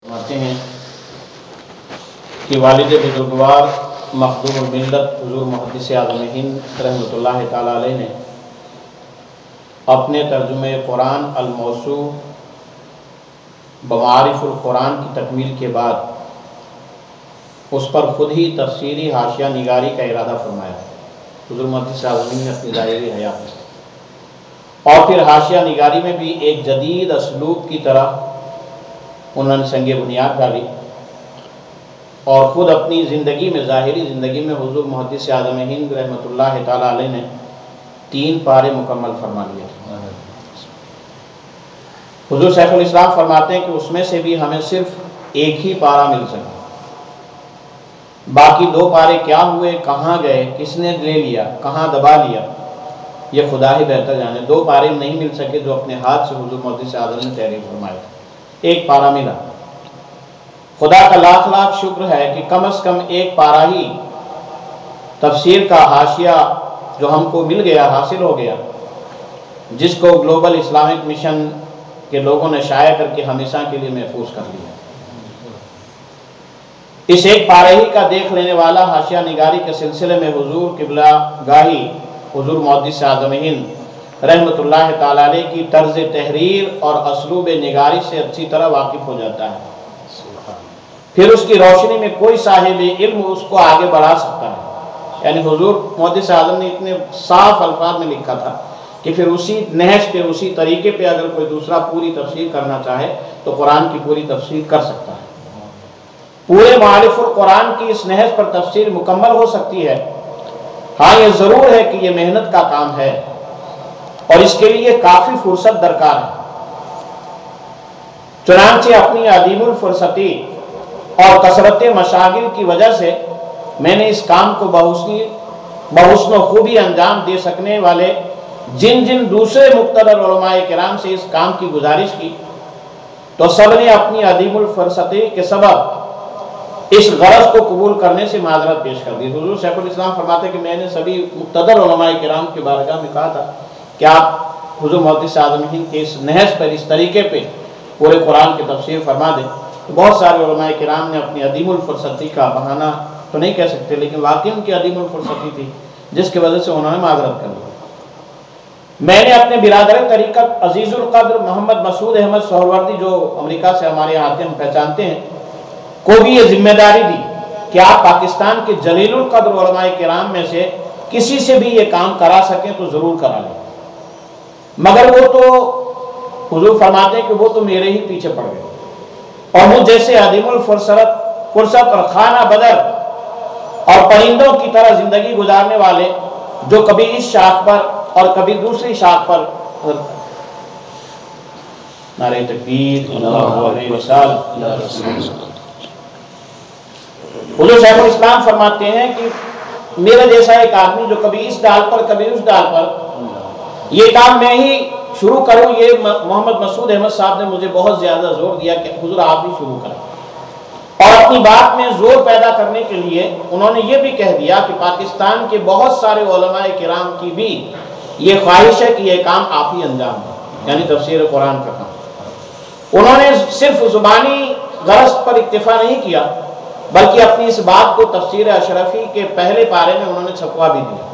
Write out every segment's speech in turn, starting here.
فرماتے ہیں کہ والد بزرگوار مخدوم الملت حضور محدث اعظم ہند رحمۃ اللہ تعالیٰ علیہ نے اپنے ترجمہ قرآن الموسوع بمعارف القرآن کی تکمیل کے بعد اس پر خود ہی تفسیری حاشیہ نگاری کا ارادہ فرمایا حضور محدث اعظم ہند نے اپنی ظاہری حیات میں، اور پھر حاشیہ نگاری میں بھی ایک جدید اسلوب کی طرح انہوں نے سنگ بنیاد ڈالی اور خود اپنی زندگی میں، ظاہری زندگی میں حضور محدث اعظم ہند رحمۃ اللہ تعالیٰ علیہ نے 3 پارے مکمل فرما لیے۔ حضور شیخ الاسلام فرماتے ہیں کہ اس میں سے بھی ہمیں صرف ایک ہی پارہ مل سکا، باقی 2 پارے کیا ہوئے، کہاں گئے، کس نے لے لیا، کہاں دبا لیا، یہ خدا ہی بہتر جانے۔ 2 پارے نہیں مل سکے جو اپنے ہاتھ سے حضور محدث اعظم نے تحریر فرمائے، 1 پارہ ملا۔ خدا کا لاکھ لاکھ شکر ہے کہ کم از کم 1 پارہ ہی تفسیر کا حاشیہ جو ہم کو مل گیا، حاصل ہو گیا، جس کو گلوبل اسلامک مشن کے لوگوں نے شائع کر کے ہمیشہ کے لیے محفوظ کر لیا۔ اس 1 پارے ہی کا دیکھ لینے والا حاشیہ نگاری کے سلسلے میں حضور قبلہ گاہی حضور محدث اعظم ہند رحمۃ اللہ تعالیٰ علیہ کی طرز تحریر اور اسلوب نگاری سے اچھی طرح واقف ہو جاتا ہے، پھر اس کی روشنی میں کوئی صاحب علم اس کو آگے بڑھا سکتا ہے۔ یعنی حضور محدث اعظم نے اتنے صاف الفاظ میں لکھا تھا کہ پھر اسی نہج پہ، اسی طریقے پہ اگر کوئی دوسرا پوری تفسیر کرنا چاہے تو قرآن کی پوری تفسیر کر سکتا ہے۔ پورے معارف القرآن کی اس نہج پر تفسیر مکمل ہو سکتی ہے۔ ہاں یہ ضرور ہے کہ یہ محنت کا کام ہے اور اس کے لیے کافی فرصت درکار ہے۔ چنانچہ اپنی عدیم الفرصتی اور کثرت مشاغل کی وجہ سے میں نے اس کام کو بحسن و خوبی انجام دے سکنے والے جن دوسرے مقتدر علماء کرام سے اس کام کی گزارش کی تو سب نے اپنی عدیم الفرصتی کے سبب اس غرض کو قبول کرنے سے معذرت پیش کر دی۔ حضور شیخ الاسلام فرماتے ہیں کہ میں نے سبھی مقتدر علماء کرام کی بارگاہ میں کہا تھا کہ آپ حضور محدث اعظم ہند کے اس نہج پر، اس طریقے پہ پورے قرآن کی تفسیر فرما دیں۔ تو بہت سارے علماء کرام نے اپنی عدیم الفرصتی کا بہانہ تو نہیں کہہ سکتے، لیکن واقعی ان کی عدیم الفرصتی تھی جس کی وجہ سے انہوں نے معذرت کر لی۔ میں نے اپنے برادر طریقت عزیز القدر محمد مسعود احمد سہروردی، جو امریکہ سے ہمارے آتے ہیں، ہم پہچانتے ہیں، کو بھی یہ ذمہ داری دی کہ آپ پاکستان کے جلیل القدر علماء کرام میں سے کسی سے بھی یہ کام کرا سکیں تو ضرور کرا لیں، مگر وہ تو حضور فرماتے ہیں کہ وہ تو میرے ہی پیچھے پڑ گئے اور مجھ جیسے عدیم الفرصت اور خانہ بدر اور پرندوں کی طرح زندگی گزارنے والے جو کبھی اس شاخ پر اور کبھی دوسری شاخ پر، نعرہ تکبیر، اللہ علیہ وسلم۔ حضور شیخ الاسلام فرماتے ہیں کہ میرا جیسا ایک آدمی جو کبھی اس ڈال پر کبھی اس ڈال پر، یہ کام میں ہی شروع کروں، یہ محمد مسعود احمد صاحب نے مجھے بہت زیادہ زور دیا کہ حضور آپ بھی شروع کریں، اور اپنی بات میں زور پیدا کرنے کے لیے انہوں نے یہ بھی کہہ دیا کہ پاکستان کے بہت سارے علماء کرام کی بھی یہ خواہش ہے کہ یہ کام آپ ہی انجام دیں، یعنی تفسیر قرآن کا کام۔ انہوں نے صرف زبانی غرض پر اکتفا نہیں کیا بلکہ اپنی اس بات کو تفسیر اشرفی کے پہلے پارے میں انہوں نے چھپوا بھی دیا۔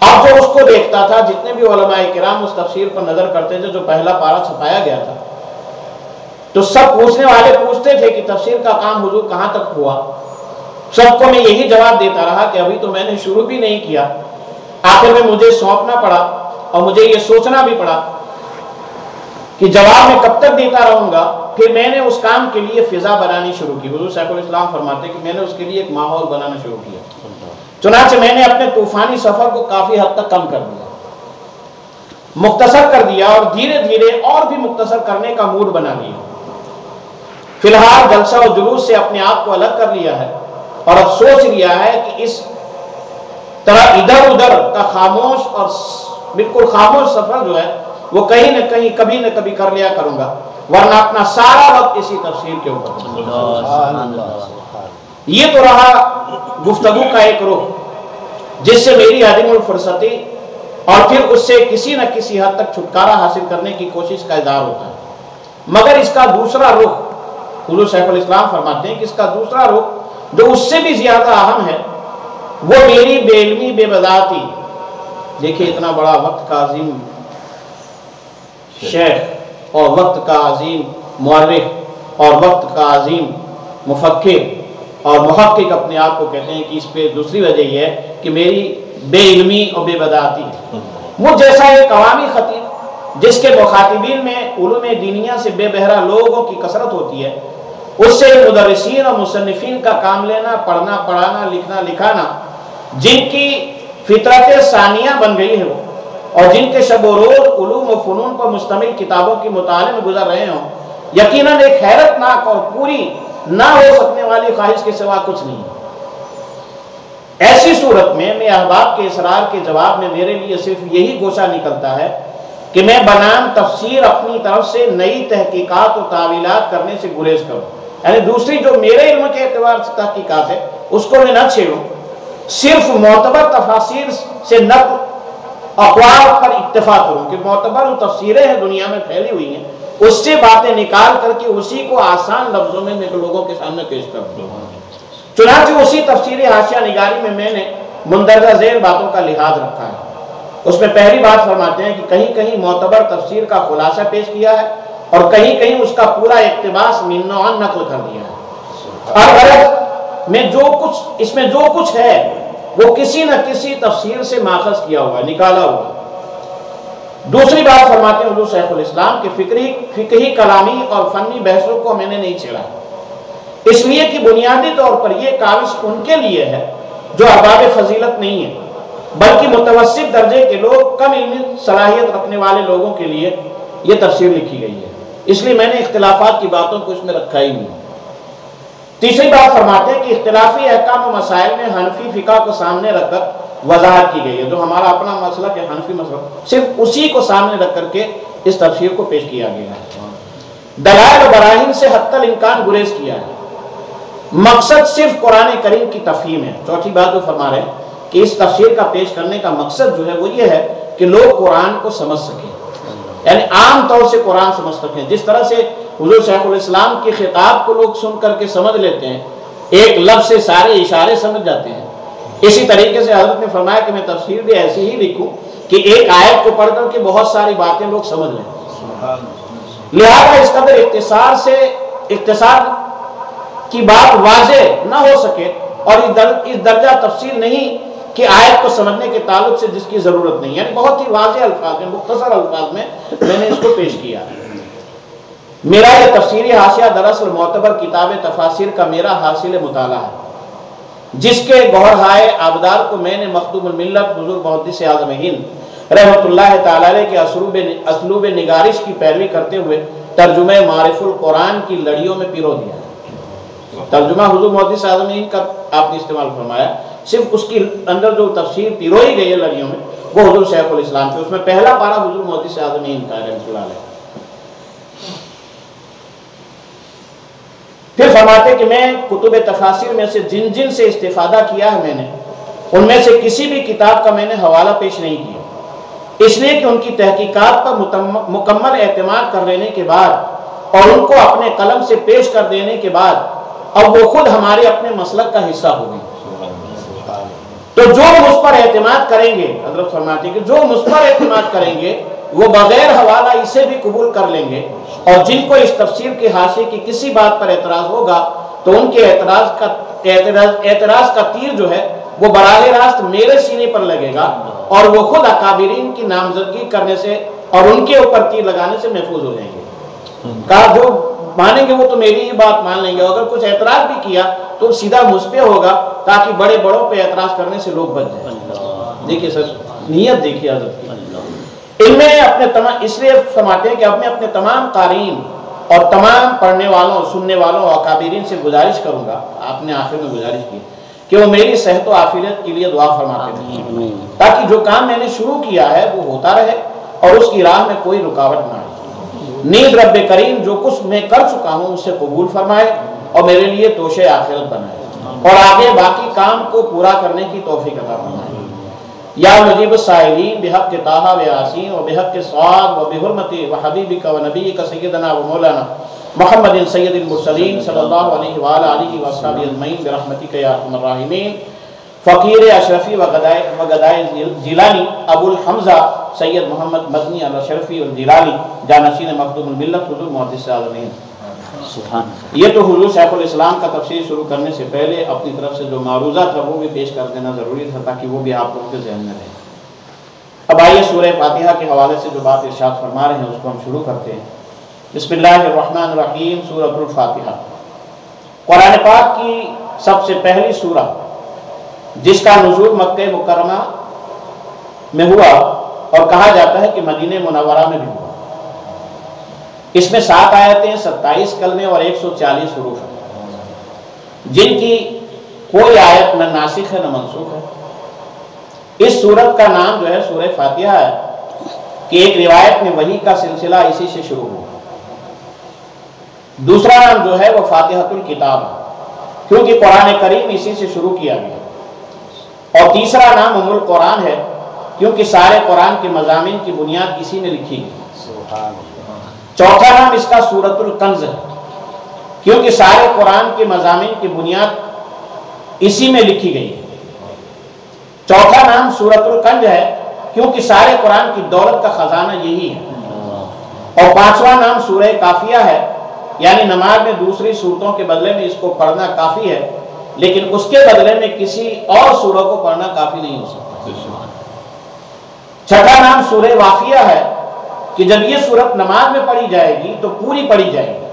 اب جو اس کو دیکھتا تھا، جتنے بھی علماء کرام اس تفسیر پر نظر کرتے تھے جو پہلا پارہ چھپایا گیا تھا، تو سب پوچھنے والے پوچھتے تھے کہ تفسیر کا کام حضور کہاں تک ہوا؟ سب کو میں یہی جواب دیتا رہا کہ ابھی تو میں نے شروع بھی نہیں کیا، آخر میں مجھے سونپنا پڑا اور مجھے یہ سوچنا بھی پڑا کہ جواب میں کب تک دیتا رہوں گا۔ پھر میں نے اس کام کے لیے فضا بنانی شروع کی۔ حضور شیخ الاسلام فرماتے ہیں کہ میں نے اس کے لیے ایک ماحول بنانا شروع کیا، چنانچہ میں نے اپنے طوفانی سفر کو کافی حد تک کم کر دیا، مختصر کر دیا اور دھیرے دھیرے اور بھی مختصر کرنے کا موڈ بنا لیا۔ فی الحال جلسہ و جلوس سے اپنے آپ کو الگ کر لیا ہے اور اب سوچ لیا ہے کہ اس طرح ادھر ادھر کا خاموش اور بالکل خاموش سفر جو ہے وہ کہیں نہ کہیں کبھی نہ کبھی کر لیا کروں گا، ورنہ اپنا سارا وقت اسی تفسیر کے اوپر۔ یہ تو رہا گفتگو کا ایک رخ جس سے میری عدیم الفرصتی اور پھر اس سے کسی نہ کسی حد تک چھٹکارا حاصل کرنے کی کوشش کا اظہار ہوتا ہے، مگر اس کا دوسرا رخ حضور شیخ الاسلام فرماتے ہیں کہ اس کا دوسرا رخ جو اس سے بھی زیادہ اہم ہے وہ میری بے علمی بے بدعتی. دیکھیے اتنا بڑا وقت کا عظیم شیخ اور وقت کا عظیم مورخ اور وقت کا عظیم مفکر اور محقق اپنے آپ کو کہتے ہیں کہ اس پہ دوسری وجہ یہ ہے کہ میری بے علمی اور بے بدعتی ہے. مجھ جیسا ایک عوامی خطیب جس کے مخاطبین میں علوم دینیہ سے بے بہرہ لوگوں کی کثرت ہوتی ہے، اس سے مدرسین اور مصنفین کا کام لینا، پڑھنا پڑھانا، لکھنا لکھانا، جن کی فطرت ثانیہ بن گئی ہے وہ، اور جن کے شب و روز علوم و فنون پر مشتمل کتابوں کے مطالعے میں گزر رہے ہوں، یقیناً ایک حیرت ناک اور پوری نہ ہو سکنے والی خواہش کے سوا کچھ نہیں. ایسی صورت میں احباب کے اصرار کے جواب میں میرے لیے صرف یہی گوشہ نکلتا ہے کہ میں بنام تفسیر اپنی طرف سے نئی تحقیقات و تعویلات کرنے سے گریز کروں، یعنی دوسری جو میرے علم کے اعتبار سے تحقیقات ہے اس کو میں نہ چھیڑوں، صرف معتبر تفاسیر سے نقل اقوال پر اکتفا کروں کہ معتبر تفسیریں ہیں دنیا میں پھیلی ہوئی ہیں، اس سے باتیں نکال کر کے اسی کو آسان لفظوں میں لوگوں کے سامنے پیش کر دوں. چنانچہ اسی تفسیری حاشیہ نگاری میں نے مندرجہ ذیل باتوں کا لحاظ رکھا ہے. اس میں پہلی بات فرماتے ہیں کہ کہیں کہیں معتبر تفسیر کا خلاصہ پیش کیا ہے اور کہیں کہیں اس کا پورا اقتباس من نوعاً نقل کر دیا ہے، اور غرض میں اس میں جو کچھ ہے وہ کسی نہ کسی تفسیر سے ماخذ کیا ہوا ہے، نکالا ہوا ہے. دوسری بات فرماتے ہیں حضور شیخ الاسلام کے فقہی کلامی اور فنی بحثوں کو میں نے نہیں چھیڑا، اس لیے کہ بنیادی طور پر یہ کاوش ان کے لیے ہے جو ارباب فضیلت نہیں ہے، بلکہ متوسط درجے کے لوگ، کم علمی صلاحیت رکھنے والے لوگوں کے لیے یہ تفسیر لکھی گئی ہے. اس لیے میں نے اختلافات کی باتوں کو اس میں رکھا ہی نہیں. تیسری بات فرماتے ہیں کہ اختلافی احکام و مسائل میں حنفی فقہ کو سامنے رکھ کر وضاحت کی گئی ہے، جو ہمارا اپنا مسلک ہے حنفی مسلک، صرف اسی کو سامنے رکھ کر کے اس تفسیر کو پیش کیا گیا ہے. دلائل و براہین سے حتی الامکان گریز کیا ہے. مقصد صرف قرآن کریم کی تفہیم ہے. چوتھی بات جو فرما رہے ہیں کہ اس تفسیر کا پیش کرنے کا مقصد جو ہے وہ یہ ہے کہ لوگ قرآن کو سمجھ سکیں، یعنی عام طور سے قرآن سمجھ سکیں. جس طرح سے حضور شیخ الاسلام کے خطاب کو لوگ سن کر کے سمجھ لیتے ہیں، ایک لفظ سے سارے اشارے سمجھ جاتے ہیں، اسی طریقے سے حضرت نے فرمایا کہ میں تفسیر بھی ایسی ہی لکھوں کہ ایک آیت کو پڑھ کر کے بہت ساری باتیں لوگ سمجھ لیں. لہذا اس قدر اختصار کی بات واضح نہ ہو سکے، اور اس درجہ تفسیر نہیں کہ آیت کو سمجھنے کے تعلق سے جس کی ضرورت نہیں، یعنی بہت ہی واضح الفاظ میں، مختصر الفاظ میں نے اس کو پیش کیا. میرا یہ تفسیری حاشیہ دراصل معتبر کتاب تفاسیر کا میرا حاصل مطالعہ ہے، جس کے گوہرہائے آبدار کو میں نے مخدوم الملت حضور محدث اعظم ہند رحمۃ اللہ تعالی علیہ کے اسلوب نگارش کی پیروی کرتے ہوئے ترجمہ معارف القرآن کی لڑیوں میں پیرو دیا. ترجمہ حضور محدث اعظم ہند کا آپ نے استعمال فرمایا، صرف اس کی اندر جو تفسیر پیروئی گئی ہے لڑیوں میں وہ حضور شیخ الاسلام کی، اس میں پہلا پارہ حضور محدث اعظم ہند کا ہے رحمۃ اللہ علیہ. پھر فرماتے کہ میں کتب تفاسیر میں سے جن سے استفادہ کیا ہے میں نے ان میں سے کسی بھی کتاب کا میں نے حوالہ پیش نہیں کیا، اس لیے کہ ان کی تحقیقات پر مکمل اعتماد کر لینے کے بعد اور ان کو اپنے قلم سے پیش کر دینے کے بعد اب وہ خود ہمارے اپنے مسلک کا حصہ ہو گئی. تو جو مجھ پر اعتماد کریں گے، حضرت فرماتے کہ جو مجھ پر اعتماد کریں گے وہ بغیر حوالہ اسے بھی قبول کر لیں گے، اور جن کو اس تفسیر کے حاشیے کی کسی بات پر اعتراض ہوگا تو ان کے اعتراض کا تیر جو ہے وہ براہ راست میرے سینے پر لگے گا، اور وہ خود اکابرین کی نامزدگی کرنے سے اور ان کے اوپر تیر لگانے سے محفوظ ہو جائیں گے. کہا جو مانیں گے وہ تو میری ہی بات مان لیں گے، اگر کچھ اعتراض بھی کیا تو سیدھا مجھ پہ ہوگا تاکہ بڑے بڑوں پہ اعتراض کرنے سے لوگ بچ جائیں. دیکھیے سر، نیت دیکھیے حضرت کی. اس لیے فرماتے ہیں کہ اب میں اپنے تمام قارئین اور تمام پڑھنے والوں، سننے والوں اور اکابرین سے گزارش کروں گا، آپ نے آخر میں گزارش کی کہ وہ میری صحت و عافیت کے لیے دعا فرماتے ہیں، تاکہ جو کام میں نے شروع کیا ہے وہ ہوتا رہے اور اس کی راہ میں کوئی رکاوٹ نہ آئے. نیز رب کریم جو کچھ میں کر چکا ہوں اسے قبول فرمائے اور میرے لیے توشے آخرت بنائے، اور آگے باقی کام کو پورا کرنے کی توفیق عطا فرمائے. یا مجیب السائلین بحق طٰہٰ و یاسین و بحق صاد و بحرمت و حبیبک و نبیک سیدنا و مولانا محمد سید المرسلین صلی اللہ علیہ وآلہ وصحبہ اجمعین برحمتک یا ارحم الراحمین. فقیر اشرفی و گدائے جیلانی ابو الحمزہ سید محمد مدنی الاشرفی الجیلانی جانشین مخدوم الملت حضور محدث عالمین. یہ تو حضور شیخ الاسلام کا تفسیر شروع کرنے سے پہلے اپنی طرف سے جو معروضہ تھا وہ بھی پیش کر دینا ضروری تھا تاکہ وہ بھی آپ لوگوں کے ذہن میں رہے. اب آئیے سورہ فاتحہ کے حوالے سے جو بات ارشاد فرما رہے ہیں اس کو ہم شروع کرتے ہیں. بسم اللہ الرحمن الرحیم. سورۃ الفاتحہ قرآن پاک کی سب سے پہلی سورہ جس کا نزول مکہ مکرمہ میں ہوا اور کہا جاتا ہے کہ مدینہ منورہ میں بھی ہوا. اس میں 7 آیتیں 27 کلمے اور 140 حروف ہیں جن کی کوئی آیت نہ ناسخ ہے نہ منسوخ ہے. اس سورت کا نام جو ہے سورہ فاتحہ ہے کہ ایک روایت میں وحی کا سلسلہ اسی سے شروع ہوا. دوسرا نام جو ہے وہ فاتحۃ الکتاب ہے کیونکہ قرآن کریم اسی سے شروع کیا گیا. اور تیسرا نام ام القرآن ہے کیونکہ سارے قرآن کے مضامین کی بنیاد اسی میں لکھی گئی. چوتھا نام اس کا سورۃ الکنز ہے کیونکہ سارے قرآن کے مضامین کی بنیاد اسی میں لکھی گئی ہے. چوتھا نام سورۃ الکنز ہے کیونکہ سارے قرآن کی دولت کا خزانہ یہی ہے. اور پانچواں نام سورہ کافیہ ہے یعنی نماز میں دوسری صورتوں کے بدلے میں اس کو پڑھنا کافی ہے لیکن اس کے بدلے میں کسی اور سورہ کو پڑھنا کافی نہیں ہو سکتا. چھٹا نام سورہ واقعہ ہے کہ جب یہ سورت نماز میں پڑھی جائے گی تو پوری پڑھی جائے گی,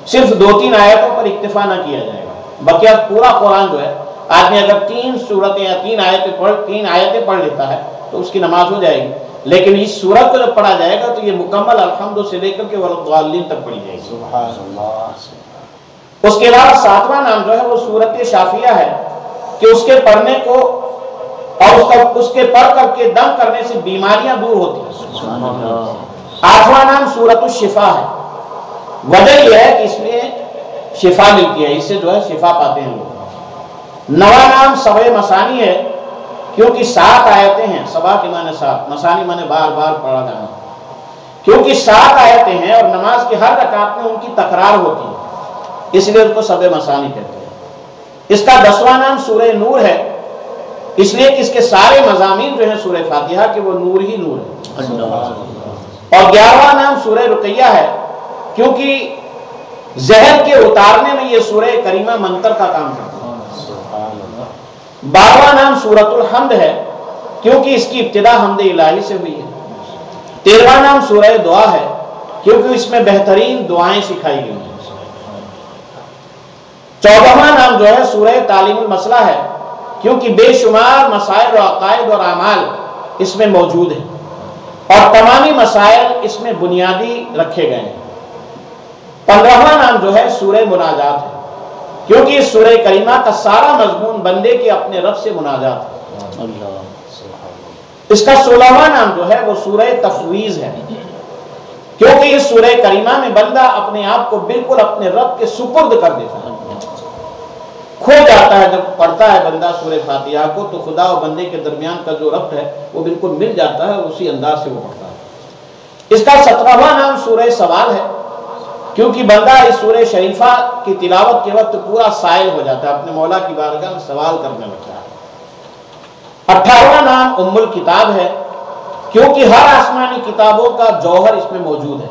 صرف 2-3 آیتوں پر اکتفا نہ کیا جائے گا. بقیہ پورا قرآن جو ہے آدمی اگر 3 سورتیں یا 3 آیتیں پڑھ لیتا ہے تو اس کی نماز ہو جائے گی. لیکن اس سورت کو جب پڑھا جائے گا تو یہ مکمل الحمد سے لے کر کے والضالین تک پڑھی جائے گی. سبحان اللہ. اس کے علاوہ 7واں نام جو ہے وہ سورت شافیہ ہے کہ اس کے پڑھنے کو اور اس کے پڑھ کر کے دم کرنے سے بیماریاں دور ہوتی ہیں. 8واں نام سورۃ الشفا ہے. وجہ یہ ہے کہ اس میں شفا ملتی ہے, اس سے جو ہے شفا پاتے ہیں لوگ. 9واں نام سبع مثانی ہے کیونکہ 7 آیتیں ہیں. سبع کے معنی 7, مثانی معنی بار بار پڑھا جانا. کیونکہ 7 آیتیں ہیں اور نماز کی ہر رکعت میں ان کی تکرار ہوتی ہے اس لیے اس کو سبع مثانی کہتے ہیں. اس کا 10واں نام سورہ نور ہے اس لیے کہ اس کے سارے مضامین جو ہیں سورہ فاتحہ کے وہ نور ہی نور ہے. اور 11واں نام سورہ رقیہ ہے کیونکہ زہر کے اتارنے میں یہ سورہ کریمہ منتر کا کام کرتا ہے. 12واں نام سورۃ الحمد ہے کیونکہ اس کی ابتدا حمد الہی سے ہوئی ہے. 13واں نام سورہ دعا ہے کیونکہ اس میں بہترین دعائیں سکھائی گئی ہیں. 14واں نام جو ہے سورہ تعلیم المسئلہ ہے کیونکہ بے شمار مسائل و عقائد اور اعمال اس میں موجود ہیں اور تمامی مسائل اس میں بنیادی رکھے گئے ہیں. 15واں نام جو ہے سورہ مناجات ہے کیونکہ اس سورہ کریمہ کا سارا مضمون بندے کے اپنے رب سے مناجات ہے. اس کا 16واں نام جو ہے وہ سورہ تفویض ہے کیونکہ اس سورہ کریمہ میں بندہ اپنے آپ کو بالکل اپنے رب کے سپرد کر دیتا ہے, کھو جاتا ہے. جب پڑھتا ہے بندہ سورہ فاتحہ کو تو خدا و بندے کے درمیان کا جو ربط ہے وہ بالکل مل جاتا ہے اور اسی انداز سے وہ پڑھتا ہے. اس کا 17واں نام سورہ سوال ہے کیونکہ بندہ اس سورہ شریفہ کی تلاوت کے وقت پورا سائل ہو جاتا ہے, اپنے مولا کی بارگاہ میں سوال کرنے لگتا ہے. 18واں نام ام الکتاب ہے کیونکہ ہر آسمانی کتابوں کا جوہر اس میں موجود ہے.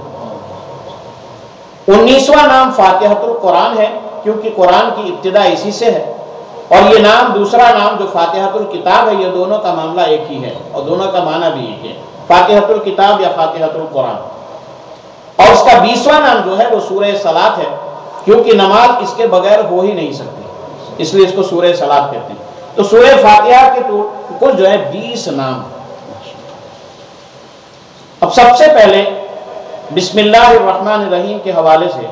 19واں نام فاتحۃ القرآن ہے کیونکہ قرآن کی ابتدا اسی سے ہے. اور یہ نام دوسرا نام جو فاتحۃ الکتاب ہے یہ دونوں کا معاملہ ایک ہی ہے اور دونوں کا معنی بھی ایک ہے, فاتحۃ الکتاب یا فاتحۃ القرآن. اور اس کا 20واں نام جو ہے وہ سورہ صلاۃ ہے کیونکہ نماز اس کے بغیر ہو ہی نہیں سکتی اس لیے اس کو سورہ صلاۃ کہتے ہیں. تو سورہ فاتحہ کے کل جو ہے 20 نام. اب سب سے پہلے بسم اللہ الرحمن الرحیم کے حوالے سے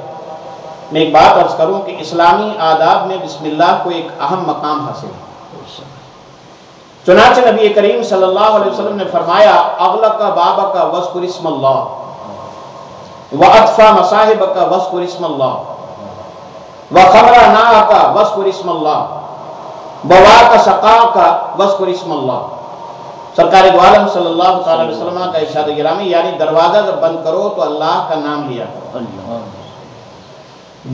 میں ایک بات عرض کروں کہ اسلامی آداب میں بسم اللہ کو ایک اہم مقام حاصل ہے. چنانچہ نبی کریم صلی اللہ علیہ وسلم نے فرمایا اغلق بابک واذکر اسم اللہ وَأَطْفَى مَصَاحِبَكَ وَاذْكُرِ اسْمَ اللَّهِ وَخَمْرَ نَاءَكَ وَاذْكُرِ اسْمَ اللَّهِ وَوَاقَ سَقَاءَكَ وَاذْكُرِ اسْمَ اللَّهِ. سرکار دو عالم صلی اللہ تعالی وسلم کا ارشاد گرامی یعنی دروازہ جب بند کرو تو اللہ کا نام لیا کرو.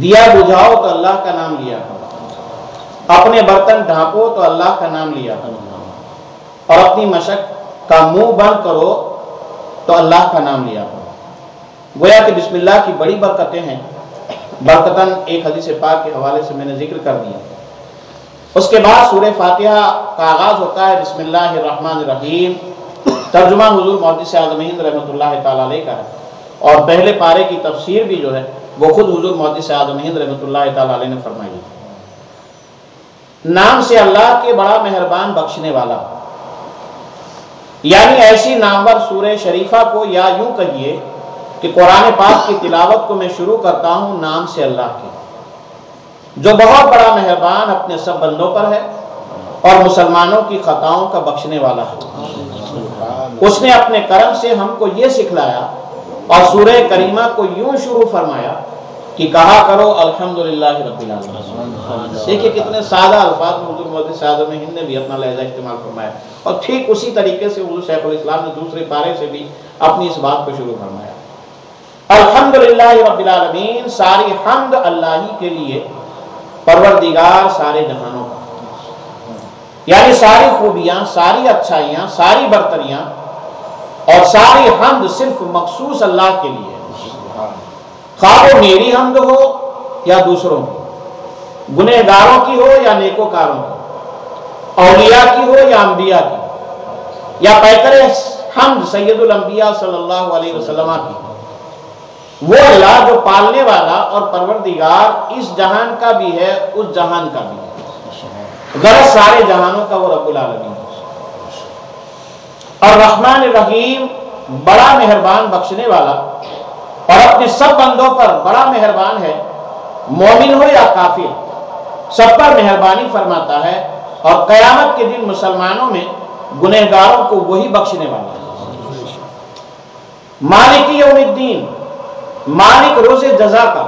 دیا بجھاؤ تو اللہ کا نام لیا کرو، اپنے برتن ڈھانپو تو اللہ کا نام لیا کرو، اور اپنی مشق کا منہ بند کرو تو اللہ کا نام لیا کرو۔ گویا کہ بسم اللہ کی بڑی برکتیں ہیں۔ برکتاً ایک حدیث پاک کے حوالے سے میں نے ذکر کر دیا۔ اس کے بعد سورہ فاتحہ کا آغاز ہوتا ہے بسم اللہ الرحمن الرحیم، ترجمہ حضور محدث اعظم ہند رحمۃ اللہ تعالی علیہ کا ہے، اور پہلے پارے کی تفسیر بھی جو ہے وہ خود حضور محدث اعظم ہند رحمۃ اللہ تعالی علیہ نے فرمائی ہے۔ نام سے اللہ کے بڑا مہربان بخشنے والا، یعنی ایسی نامور سورہ شریفہ کو، یا یوں کہیے کہ قرآن پاک کی تلاوت کو میں شروع کرتا ہوں نام سے اللہ کے، جو بہت بڑا مہربان اپنے سب بندوں پر ہے اور مسلمانوں کی خطاؤں کا بخشنے والا ہے۔ اس نے اپنے کرم سے ہم کو یہ سکھلایا اور سورہ کریمہ کو یوں شروع فرمایا کہ کہا کرو الحمدللہ رب العالمین۔ دیکھیں کتنے سادہ الفاظ میں حضور محدث اعظم ہند نے بھی اپنا لہجہ استعمال فرمایا، اور ٹھیک اسی طریقے سے حضور شیخ الاسلام نے دوسرے پارے سے بھی اپنی اس بات کو شروع فرمایا، الحمدللہ رب العالمین، ساری حمد اللہ ہی کے لیے، پروردگار سارے جہانوں کا، یعنی ساری خوبیاں، ساری اچھائیاں، ساری برتریاں اور ساری حمد صرف مخصوص اللہ کے لیے، خواہ وہ میری حمد ہو یا دوسروں کی، گنہگاروں کی ہو یا نیکوکاروں کی، اولیاء کی ہو یا انبیاء کی، یا پیکر حمد سید الانبیاء صلی اللہ علیہ وسلم کی۔ وہ اللہ جو پالنے والا اور پروردگار اس جہان کا بھی ہے، اس جہان کا بھی ہے، غرض سارے جہانوں کا وہ رب العالمین ہے۔ اور رحمان الرحیم، بڑا مہربان بخشنے والا، اور اپنے سب بندوں پر بڑا مہربان ہے، مومن ہو یا کافر سب پر مہربانی فرماتا ہے، اور قیامت کے دن مسلمانوں میں گنہگاروں کو وہی بخشنے والا ہے۔ مالک یوم الدین، مالک روز جزا کا،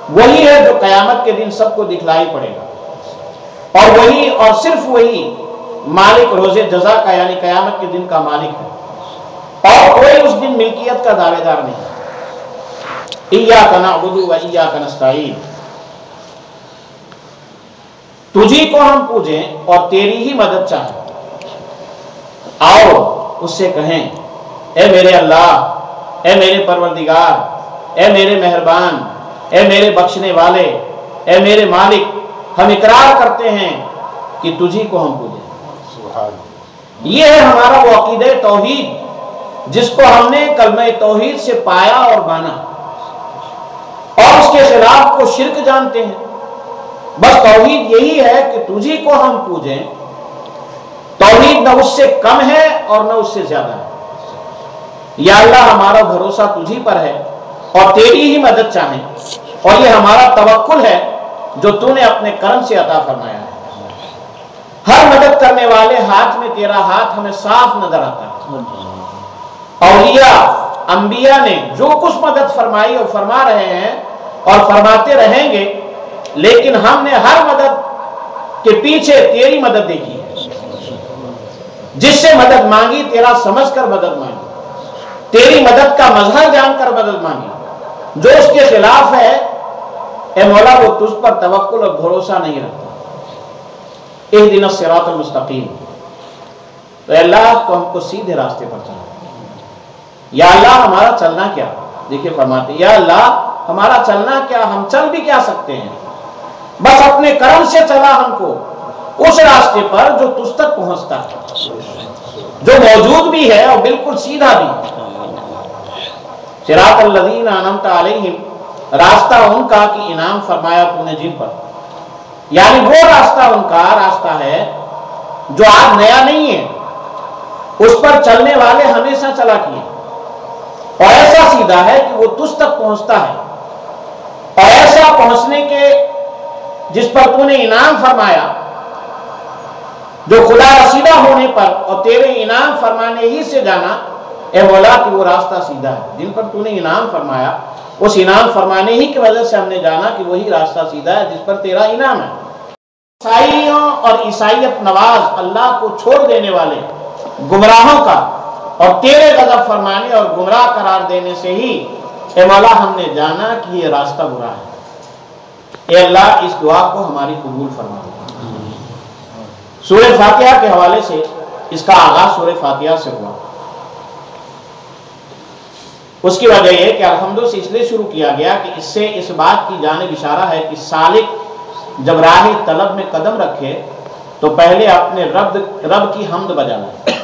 وہی ہے جو قیامت کے دن سب کو دکھلائی پڑے گا، اور وہی اور صرف وہی مالک روز جزا کا یعنی قیامت کے دن کا مالک ہے، اور کوئی اس دن ملکیت کا دعوے دار نہیں۔ ایاک نعبد و ایاک نستعین، تجھی کو ہم پوجیں اور تیری ہی مدد چاہیں۔ آؤ اس سے کہیں اے میرے اللہ، اے میرے پروردگار، اے میرے مہربان، اے میرے بخشنے والے، اے میرے مالک، ہم اقرار کرتے ہیں کہ تجھی کو ہم پوجیں۔ یہ ہے ہمارا وہ عقیدہ توحید جس کو ہم نے کلمہ توحید سے پایا اور مانا، اور اس کے خلاف کو شرک جانتے ہیں۔ بس توحید یہی ہے کہ تجھی کو ہم پوجیں۔ توحید نہ اس سے کم ہے اور نہ اس سے زیادہ ہے۔ یا اللہ ہمارا بھروسہ تجھی پر ہے اور تیری ہی مدد چاہیں، اور یہ ہمارا توکل ہے جو تو نے اپنے کرم سے عطا فرمایا ہے۔ ہر مدد کرنے والے ہاتھ میں تیرا ہاتھ ہمیں صاف نظر آتا ہے۔ اولیاء انبیاء نے جو کچھ مدد فرمائی اور فرما رہے ہیں اور فرماتے رہیں گے، لیکن ہم نے ہر مدد کے پیچھے تیری مدد دیکھی ہے۔ جس سے مدد مانگی تیرا سمجھ کر مدد مانگی، تیری مدد کا مظہر جان کر مدد مانگی۔ جو اس کے خلاف ہے اے مولا وہ تجھ پر توکل اور بھروسہ نہیں رکھتا۔ اہدنا الصراط المستقیم، تو اللہ تو ہم کو سیدھے راستے پر چلا۔ یا اللہ ہمارا چلنا کیا، دیکھیں فرماتے یا اللہ ہمارا چلنا کیا، ہم چل بھی کیا سکتے ہیں، بس اپنے کرم سے چلا ہم کو اس راستے پر جو تجھ تک پہنچتا ہے، جو موجود بھی ہے اور بالکل سیدھا بھی۔ صراط الذین انعمت علیہم، راستہ ان کا کہ انعام فرمایا تو نے جن پر، یعنی وہ راستہ ان کا راستہ ہے جو آج نیا نہیں ہے، اس پر چلنے والے ہمیشہ چلا کیے، اور ایسا سیدھا ہے کہ وہ تجھ تک پہنچتا ہے، اور ایسا پہنچنے کے جس پر تو نے انعام فرمایا، جو خدا رسیدہ ہونے پر اور تیرے انعام فرمانے ہی سے جانا اے مولا کہ وہ راستہ سیدھا ہے، جن پر تو نے انعام فرمایا اس انعام فرمانے ہی کی وجہ سے ہم نے جانا کہ وہی راستہ سیدھا ہے جس پر تیرا انعام ہے۔ عیسائیوں اور عیسائیت نواز اللہ کو چھوڑ دینے والے گمراہوں کا اور تیرے غضب فرمانے اور گمراہ قرار دینے سے ہی اے مولا ہم نے جانا کہ یہ راستہ برا ہے۔ اے اللہ اس دعا کو ہماری قبول فرما۔ سورہ فاتحہ کے حوالے سے اس کا آغاز سورہ فاتحہ سے ہوا۔ اس کی وجہ یہ کہ الحمد سے اس لیے شروع کیا گیا کہ اس سے اس بات کی جانب اشارہ ہے کہ سالک جب راہ طلب میں قدم رکھے تو پہلے اپنے رب کی حمد بجا لائے۔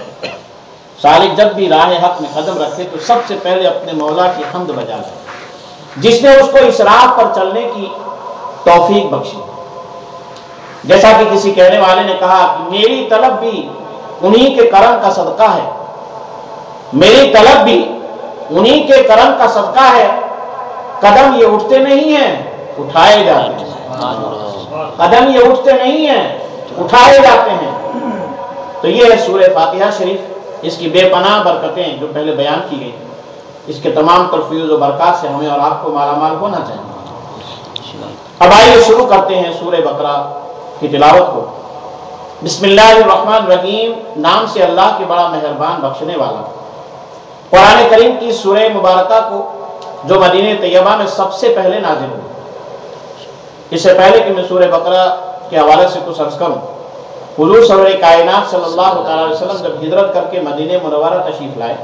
سالک جب بھی راہ حق میں قدم رکھے تو سب سے پہلے اپنے مولا کی حمد بجا لائے جس نے اس کو اس راہ پر چلنے کی توفیق بخشی۔ جیسا کہ کسی کہنے والے نے کہا کہ میری طلب بھی انہی کے کرم کا صدقہ ہے، میری طلب بھی انہی کے کرم کا صدقہ ہے، قدم یہ اٹھتے نہیں ہیں اٹھائے جاتے ہیں، قدم یہ اٹھتے نہیں ہیں اٹھائے جاتے ہیں۔ تو یہ ہے سورہ فاتحہ شریف، اس کی بے پناہ برکتیں جو پہلے بیان کی گئی، اس کے تمام تفویض و برکات سے ہمیں اور آپ کو مالا مال ہونا چاہیے۔ اب آئیے شروع کرتے ہیں سورہ بقرہ کی تلاوت کو۔ بسم اللہ الرحمن الرحیم، نام سے اللہ کے بڑا مہربان بخشنے والا۔ قرآن کریم کی سورہ مبارکہ کو جو مدینہ طیبہ میں سب سے پہلے نازل ہوئی۔ اس سے پہلے کہ میں سورہ بقرہ کے حوالے سے کچھ عرض کروں، حضور سرور کائنات صلی اللہ علیہ وسلم جب ہجرت کر کے مدینہ منورہ تشریف لائے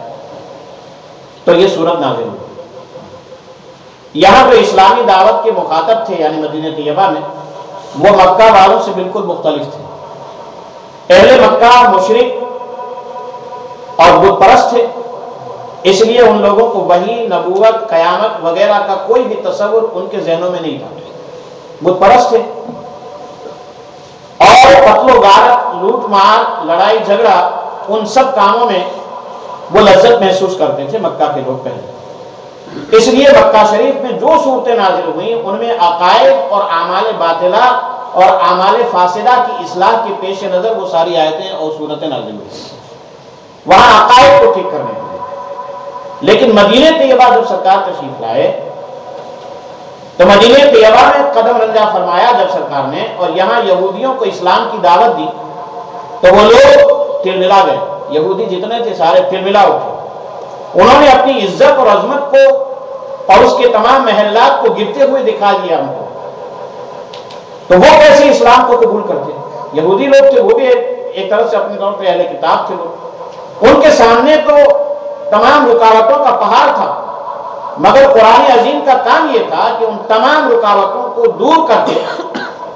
تو یہ سورت نازل ہوئی۔ یہاں جو اسلامی دعوت کے مخاطب تھے یعنی مدینہ طیبہ میں، وہ مکہ والوں سے بالکل مختلف تھے۔ اہل مکہ مشرک اور بت پرست تھے، اس لیے ان لوگوں کو وحی، نبوت، قیامت وغیرہ کا کوئی بھی تصور ان کے ذہنوں میں نہیں تھا۔ بت پرست تھے اور قتل و غارت، لوٹ مار، لڑائی جھگڑا، ان سب کاموں میں وہ لذت محسوس کرتے تھے مکہ کے لوگ پہلے۔ اس لیے مکہ شریف میں جو صورتیں نازل ہوئیں ان میں عقائد اور اعمال باطلہ اور اعمال فاسدہ کی اصلاح کے پیش نظر وہ ساری آیتیں اور صورتیں نازل ہوئی، وہاں عقائد کو ٹھیک کرنے کے لیے۔ لیکن مدینہ طیبہ جب سرکار تشریف لائے تو مدینہ طیبہ میں قدم رنجہ فرمایا جب سرکار نے، اور یہاں یہودیوں کو اسلام کی دعوت دی تو وہ لوگ تلملا گئے۔ یہودی جتنے تھے سارے تلملا اٹھے، انہوں نے اپنی عزت اور عظمت کو اور اس کے تمام محلات کو گرتے ہوئے دکھا دیا ہم کو۔ تو وہ کیسے اسلام کو قبول کرتے؟ یہودی لوگ تھے، وہ بھی ایک طرح سے اپنے طور پہ اہل کتاب تھے لوگ، ان کے سامنے تو تمام رکاوٹوں کا پہاڑ تھا، مگر قرآن عظیم کا کام یہ تھا کہ ان تمام رکاوٹوں کو دور کر دے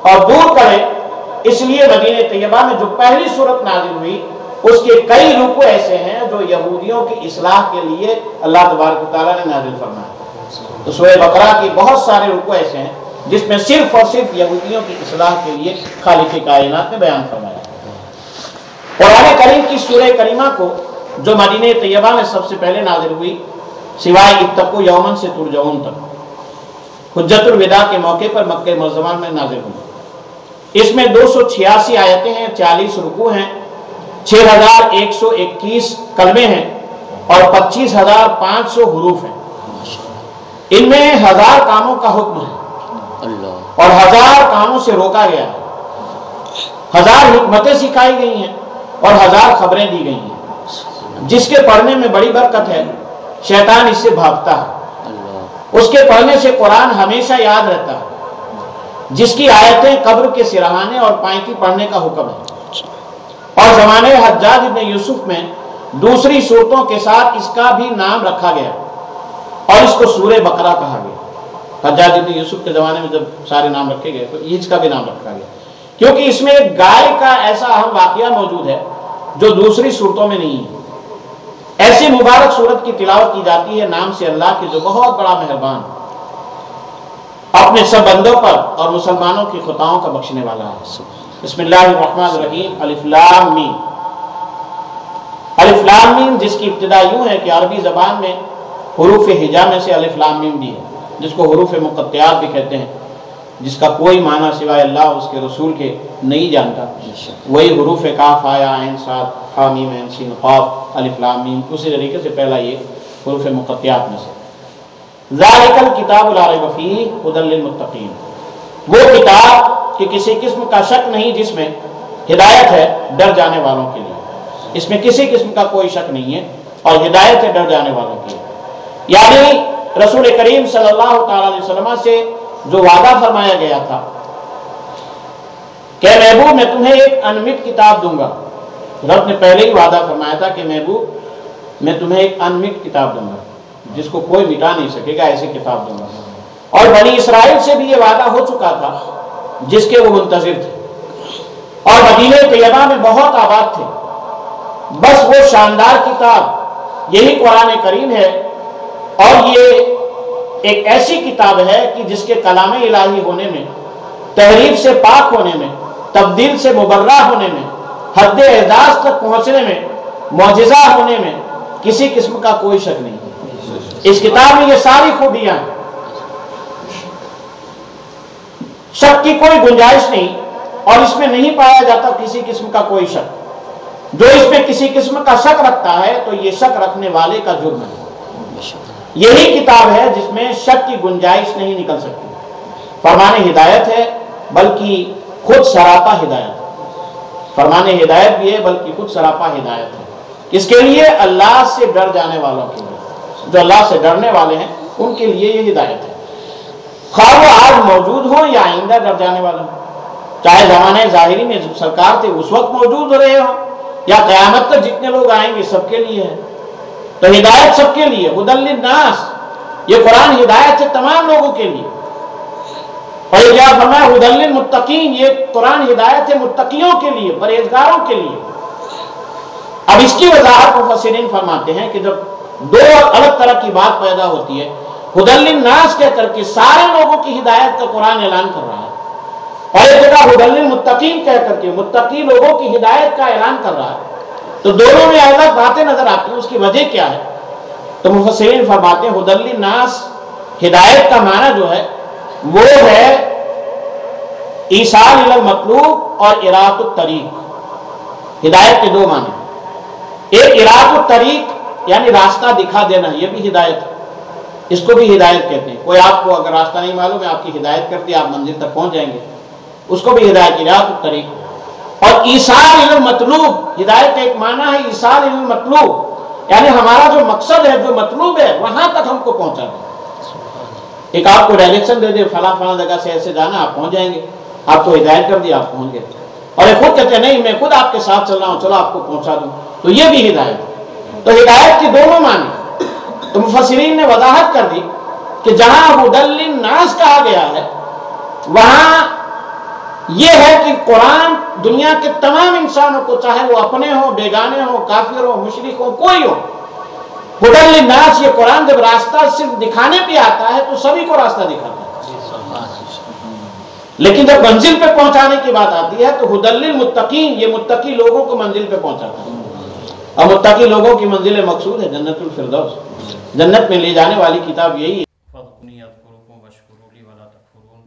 اور دور کرے۔ اس لیے مدینہ طیبہ میں جو پہلی سورت نازل ہوئی اس کے کئی رکوع ایسے ہیں جو یہودیوں کی اصلاح کے لیے اللہ تبارک و تعالیٰ نے نازل فرمایا۔ تو سورہ بقرہ کی بہت سارے رکوع ایسے ہیں جس میں صرف اور صرف یہودیوں کی اصلاح کے لیے خالق کائنات نے بیان فرمایا۔ قرآن کریم کی سورہ کریمہ کو جو مدینہ طیبہ میں سب سے پہلے نازل ہوئی، سوائے اتقوا یوما سے ترجعون تک، حجت الوداع کے موقع پر مکہ معظمہ میں نازل ہوئی۔ اس میں 286 آیتیں ہیں، 40 رکوع ہیں، 6121 کلمے ہیں اور 25500 حروف ہیں۔ ان میں 1000 کاموں کا حکم ہے اور 1000 کاموں سے روکا گیا ہے، 1000 حکمتیں سکھائی گئی ہیں اور 1000 خبریں دی گئی ہیں۔ جس کے پڑھنے میں بڑی برکت ہے شیطان اس سے بھاگتا ہے، اس کے پڑھنے سے قرآن ہمیشہ یاد رہتا ہے۔ جس کی آیتیں قبر کے سرہانے اور پائیں پڑھنے کا حکم ہے، اور زمانے حجاج ابن یوسف میں دوسری صورتوں کے ساتھ اس کا بھی نام رکھا گیا اور اس کو سورہ بقرہ کہا گیا۔ حجاج ابن یوسف کے زمانے میں جب سارے نام رکھے گئے تو اس کا بھی نام رکھا گیا، کیونکہ اس میں ایک گائے کا ایسا اہم واقعہ موجود ہے جو دوسری صورتوں میں نہیں ہے۔ ایسی مبارک صورت کی تلاوت کی جاتی ہے نام سے اللہ کے جو بہت بڑا مہربان، اپنے سب بندوں پر اور مسلمانوں کی خطاؤں کا بخشنے والا ہے۔ بسم اللہ الرحمن الرحیم، الف لام میم۔ الف لام میم جس کی ابتدا یوں ہے کہ عربی زبان میں حروف ہجا میں سے الف لام میم بھی ہے، جس کو حروف مقطعات بھی کہتے ہیں، جس کا کوئی معنی سوائے اللہ اس کے رسول کے نہیں جانتا۔ وہی حروف کاف ہا عین صاد حا میم عین سین قاف الف لام میم، اسی طریقے سے پہلا یہ حروف مقطعات میں سے۔ ذالک الکتاب لا ریب فیہ ھدی للمتقین، وہ کتاب کہ کسی قسم کا شک نہیں جس میں ہدایت ہے ڈر جانے والوں کے لیے، اس میں کسی قسم کا کوئی شک نہیں ہے اور ہدایت ہے ڈر جانے والوں کے لیے۔ یعنی رسول کریم صلی اللہ تعالی علیہ وسلم سے جو وعدہ فرمایا گیا تھا کہ محبوب میں تمہیں ایک انمٹ کتاب دوں گا، رب نے پہلے ہی وعدہ فرمایا تھا کہ محبوب میں تمہیں ایک انمٹ کتاب دوں گا جس کو کوئی مٹا نہیں سکے گا، ایسی کتاب دوں گا۔ اور بنی اسرائیل سے بھی یہ وعدہ ہو چکا تھا جس کے وہ منتظر تھے، اور مدینہ طیبہ میں بہت آباد تھے، بس وہ شاندار کتاب یہی قرآن کریم ہے۔ اور یہ ایک ایسی کتاب ہے کہ جس کے کلام الہی ہونے میں، تحریف سے پاک ہونے میں، تبدیل سے مبرہ ہونے میں، حد اعجاز تک پہنچنے میں، معجزہ ہونے میں کسی قسم کا کوئی شک نہیں۔ اس کتاب میں یہ ساری خوبیاں ہیں، شک کی کوئی گنجائش نہیں، اور اس میں نہیں پایا جاتا کسی قسم کا کوئی شک۔ جو اس میں کسی قسم کا شک رکھتا ہے تو یہ شک رکھنے والے کا جرم ہے۔ یہی کتاب ہے جس میں شک کی گنجائش نہیں نکل سکتی۔ فرمان ہدایت ہے بلکہ خود سراپا ہدایت ہے، فرمان ہدایت بھی ہے بلکہ خود سراپا ہدایت ہے۔ اس کے لیے اللہ سے ڈر جانے والوں کے لیے، جو اللہ سے ڈرنے والے ہیں ان کے لیے یہ ہدایت ہے، خواہ وہ آج موجود ہو یا آئندہ ڈر جانے والے ہوں، چاہے زمانے ظاہری میں سرکار تھے اس وقت موجود ہو رہے ہوں یا قیامت تک جتنے لوگ آئیں گے سب کے لیے ہے۔ تو ہدایت سب کے لیے، ہدی للناس، یہ قرآن ہدایت ہے تمام لوگوں کے لیے۔ اور یہ کیا فرمایا، ہدی للمتقین، یہ قرآن ہدایت ہے متقیوں کے لیے، پرہیزگاروں کے لیے۔ اب اس کی وضاحت مفسرین فرماتے ہیں کہ جب دو الگ طرح کی بات پیدا ہوتی ہے، ہدی للناس کہہ کر کے سارے لوگوں کی ہدایت کا قرآن اعلان کر رہا ہے، اور ایک جگہ ہدی للمتقین کہہ کر کے متقی لوگوں کی ہدایت کا اعلان کر رہا ہے، تو دونوں میں الگ باتیں نظر آتی ہیں۔ اس کی وجہ کیا ہے؟ تو مفسرین فرماتے ہیں ہدی للناس ہدایت کا معنی جو ہے وہ ہے ایصال الی المطلوب اور اراۃ الطریق۔ ہدایت کے دو معنی، ایک اراۃ الطریق یعنی راستہ دکھا دینا، یہ بھی ہدایت ہے، اس کو بھی ہدایت کہتے ہیں۔ کوئی آپ کو اگر راستہ نہیں معلوم ہے، آپ کی ہدایت کرتی، آپ منزل تک پہنچ جائیں گے، اس کو بھی ہدایت، اراۃ الطریق۔ اور ایصال الی المطلوب، ہدایت کا ایک معنی ہے ایصال الی المطلوب، یعنی ہمارا جو مقصد ہے، جو مطلوب ہے، وہاں تک ہم کو پہنچا دیں۔ ایک آپ کو ڈائریکشن دے دے، فلاں فلاں جگہ سے ایسے جانا، آپ پہنچ جائیں گے، آپ کو ہدایت کر دی، آپ پہنچ گئے۔ اور یہ خود کہتے ہیں نہیں میں خود آپ کے ساتھ چل رہا ہوں، چلو آپ کو پہنچا دوں، تو یہ بھی ہدایت ہے۔ تو ہدایت کے دونوں معنی، تو مفسرین نے وضاحت کر دی کہ جہاں ہدی للناس کہا گیا ہے وہاں یہ ہے کہ قرآن دنیا کے تمام انسانوں کو، چاہے وہ اپنے ہوں، بیگانے ہوں، کافر ہوں، مشرک ہوں، کوئی ہو، ہدی للناس یہ قرآن جب راستہ صرف دکھانے پہ آتا ہے تو سبھی کو راستہ دکھاتا ہے، لیکن جب منزل پہ پہنچانے کی بات آتی ہے تو ہدی للمتقین، یہ متقی لوگوں کو منزل پہ پہنچاتا ہے۔ اور متقی لوگوں کی منزل مقصود ہے جنت الفردوس، جنت میں لے جانے والی کتاب یہی ہے۔ فاذکرونی اذکرکم واشکروا لی ولا تکفرون،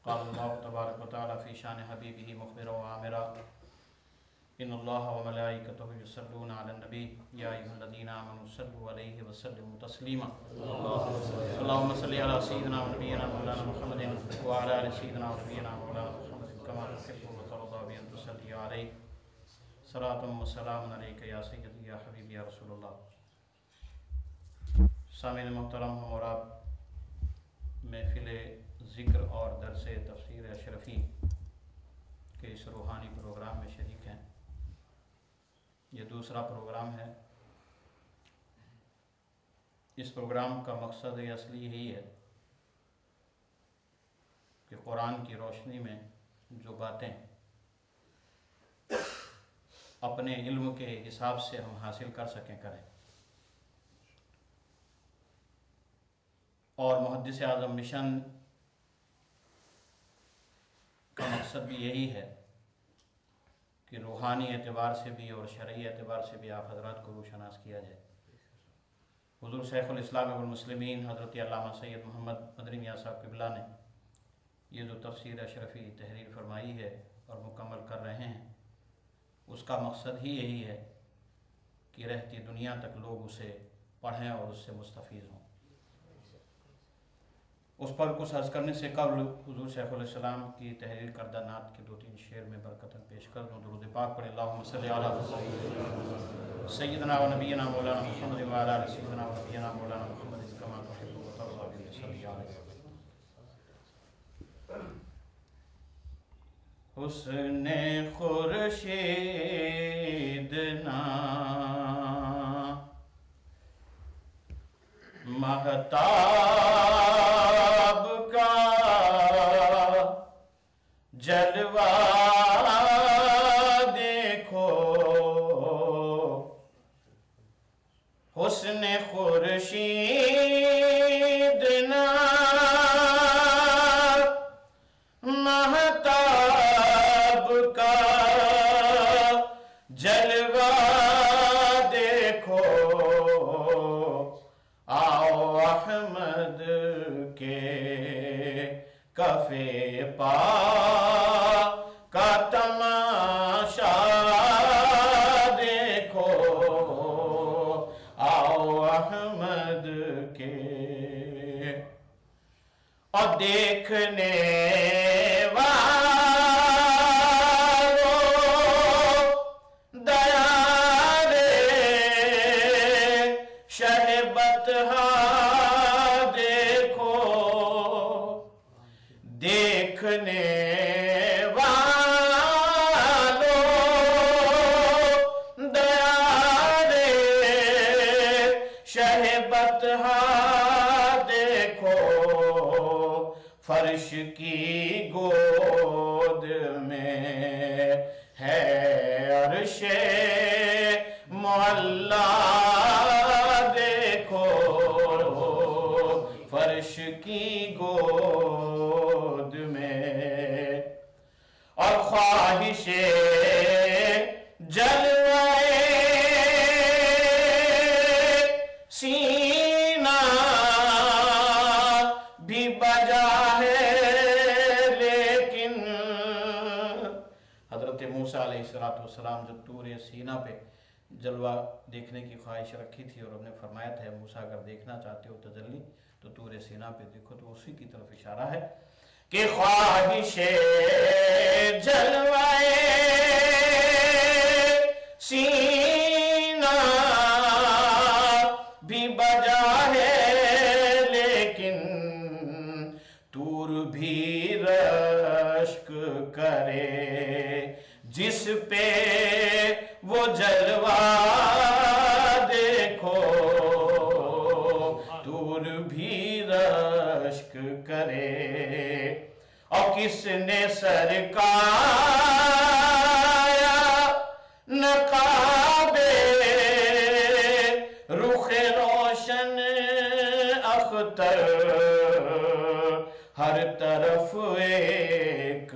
قال اللہ تبارک و تعالی فی شان حبیبہ مخبرا وعامرا، ان اللہ وملائکتہ یصلون علی النبی یا ایھا الذین آمنوا صلوا علیہ وسلموا تسلیما، اللہم صلی علی سیدنا ونبینا مولانا محمد وعلی آل سیدنا ونبینا مولانا محمد کما تحب وترضى بأن تصلی علیہ، صلاۃ و سلام علیک یا سیدی یا حبیبی یا رسول اللہ۔ سامعین محترم، ہم اور آپ محفل ذکر اور درس تفسیر اشرفی کے اس روحانی پروگرام میں شریک ہیں۔ یہ دوسرا پروگرام ہے۔ اس پروگرام کا مقصد اصلی یہی ہے کہ قرآن کی روشنی میں جو باتیں اپنے علم کے حساب سے ہم حاصل کر سکیں کریں، اور محدث اعظم مشن کا مقصد بھی یہی ہے کہ روحانی اعتبار سے بھی اور شرعی اعتبار سے بھی آپ حضرات کو روشناس کیا جائے۔ حضور شیخ الاسلام والمسلمین حضرت علامہ سید محمد مدنی میاں صاحب قبلہ نے یہ جو تفسیر اشرفی تحریر فرمائی ہے اور مکمل کر رہے ہیں، اس کا مقصد ہی یہی ہے کہ رہتی دنیا تک لوگ اسے پڑھیں اور اس سے مستفید ہوں۔ اس پر کچھ عرض کرنے سے قبل حضور شیخ الاسلام کی تحریر کردہ نعت کے 2-3 شعر میں برکتاً پیش کر دوں۔ درود پاک پڑھیں، اللہم صلی علی سیدنا و نبینا مولانا محمد وعلی آل سیدنا و نبینا مولانا محمد کما تحب و ترضی بہ صلی علیہ۔ حسن خورشید نا مہتاب کا جلوہ دیکھو حسن خورشید نا مہتاب کا جلوہ دیکھو آؤ احمد کے کفے پا کا تماشا دیکھو آؤ احمد کے اور دیکھنے فرش کی گود میں ہے عرش معلا دیکھو فرش کی گود میں اور خواہش جلوے سینہ بھی بجا ہے لیکن حضرت موسیٰ علیہ السلام جب طور سینا پہ جلوہ دیکھنے کی خواہش رکھی تھی اور ہم نے فرمایا تھا موسیٰ اگر دیکھنا چاہتے ہو تجلی تو طور سینا پہ دیکھو، تو اسی کی طرف اشارہ ہے کہ خواہش جلوہ سینہ بھی بجا ہے لیکن طور بھی رشک کرے جس پہ وہ جلوہ دیکھو طور بھی رشک کرے اور کس نے سرکایا نقاب رخ روشن اختر ہر طرف ایک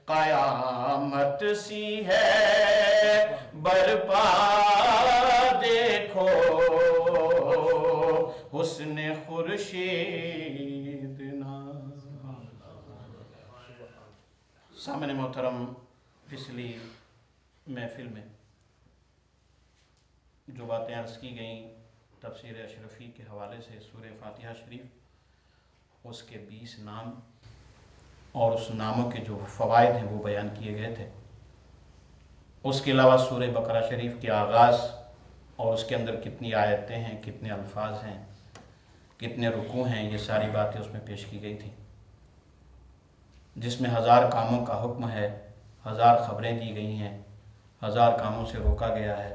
قیامت سی ہے برپا دیکھو حسن خورشید نا۔ سامنے محترم، پچھلی محفل میں جو باتیں عرض کی گئیں تفسیر اشرفی کے حوالے سے سورہ فاتحہ شریف، اس کے 20 نام اور اس ناموں کے جو فوائد ہیں وہ بیان کیے گئے تھے۔ اس کے علاوہ سورہ بقرہ شریف کے آغاز اور اس کے اندر کتنی آیتیں ہیں، کتنے الفاظ ہیں، کتنے رکوع ہیں، یہ ساری باتیں اس میں پیش کی گئی تھیں، جس میں 1000 کاموں کا حکم ہے، 1000 خبریں دی گئی ہیں، 1000 کاموں سے روکا گیا ہے،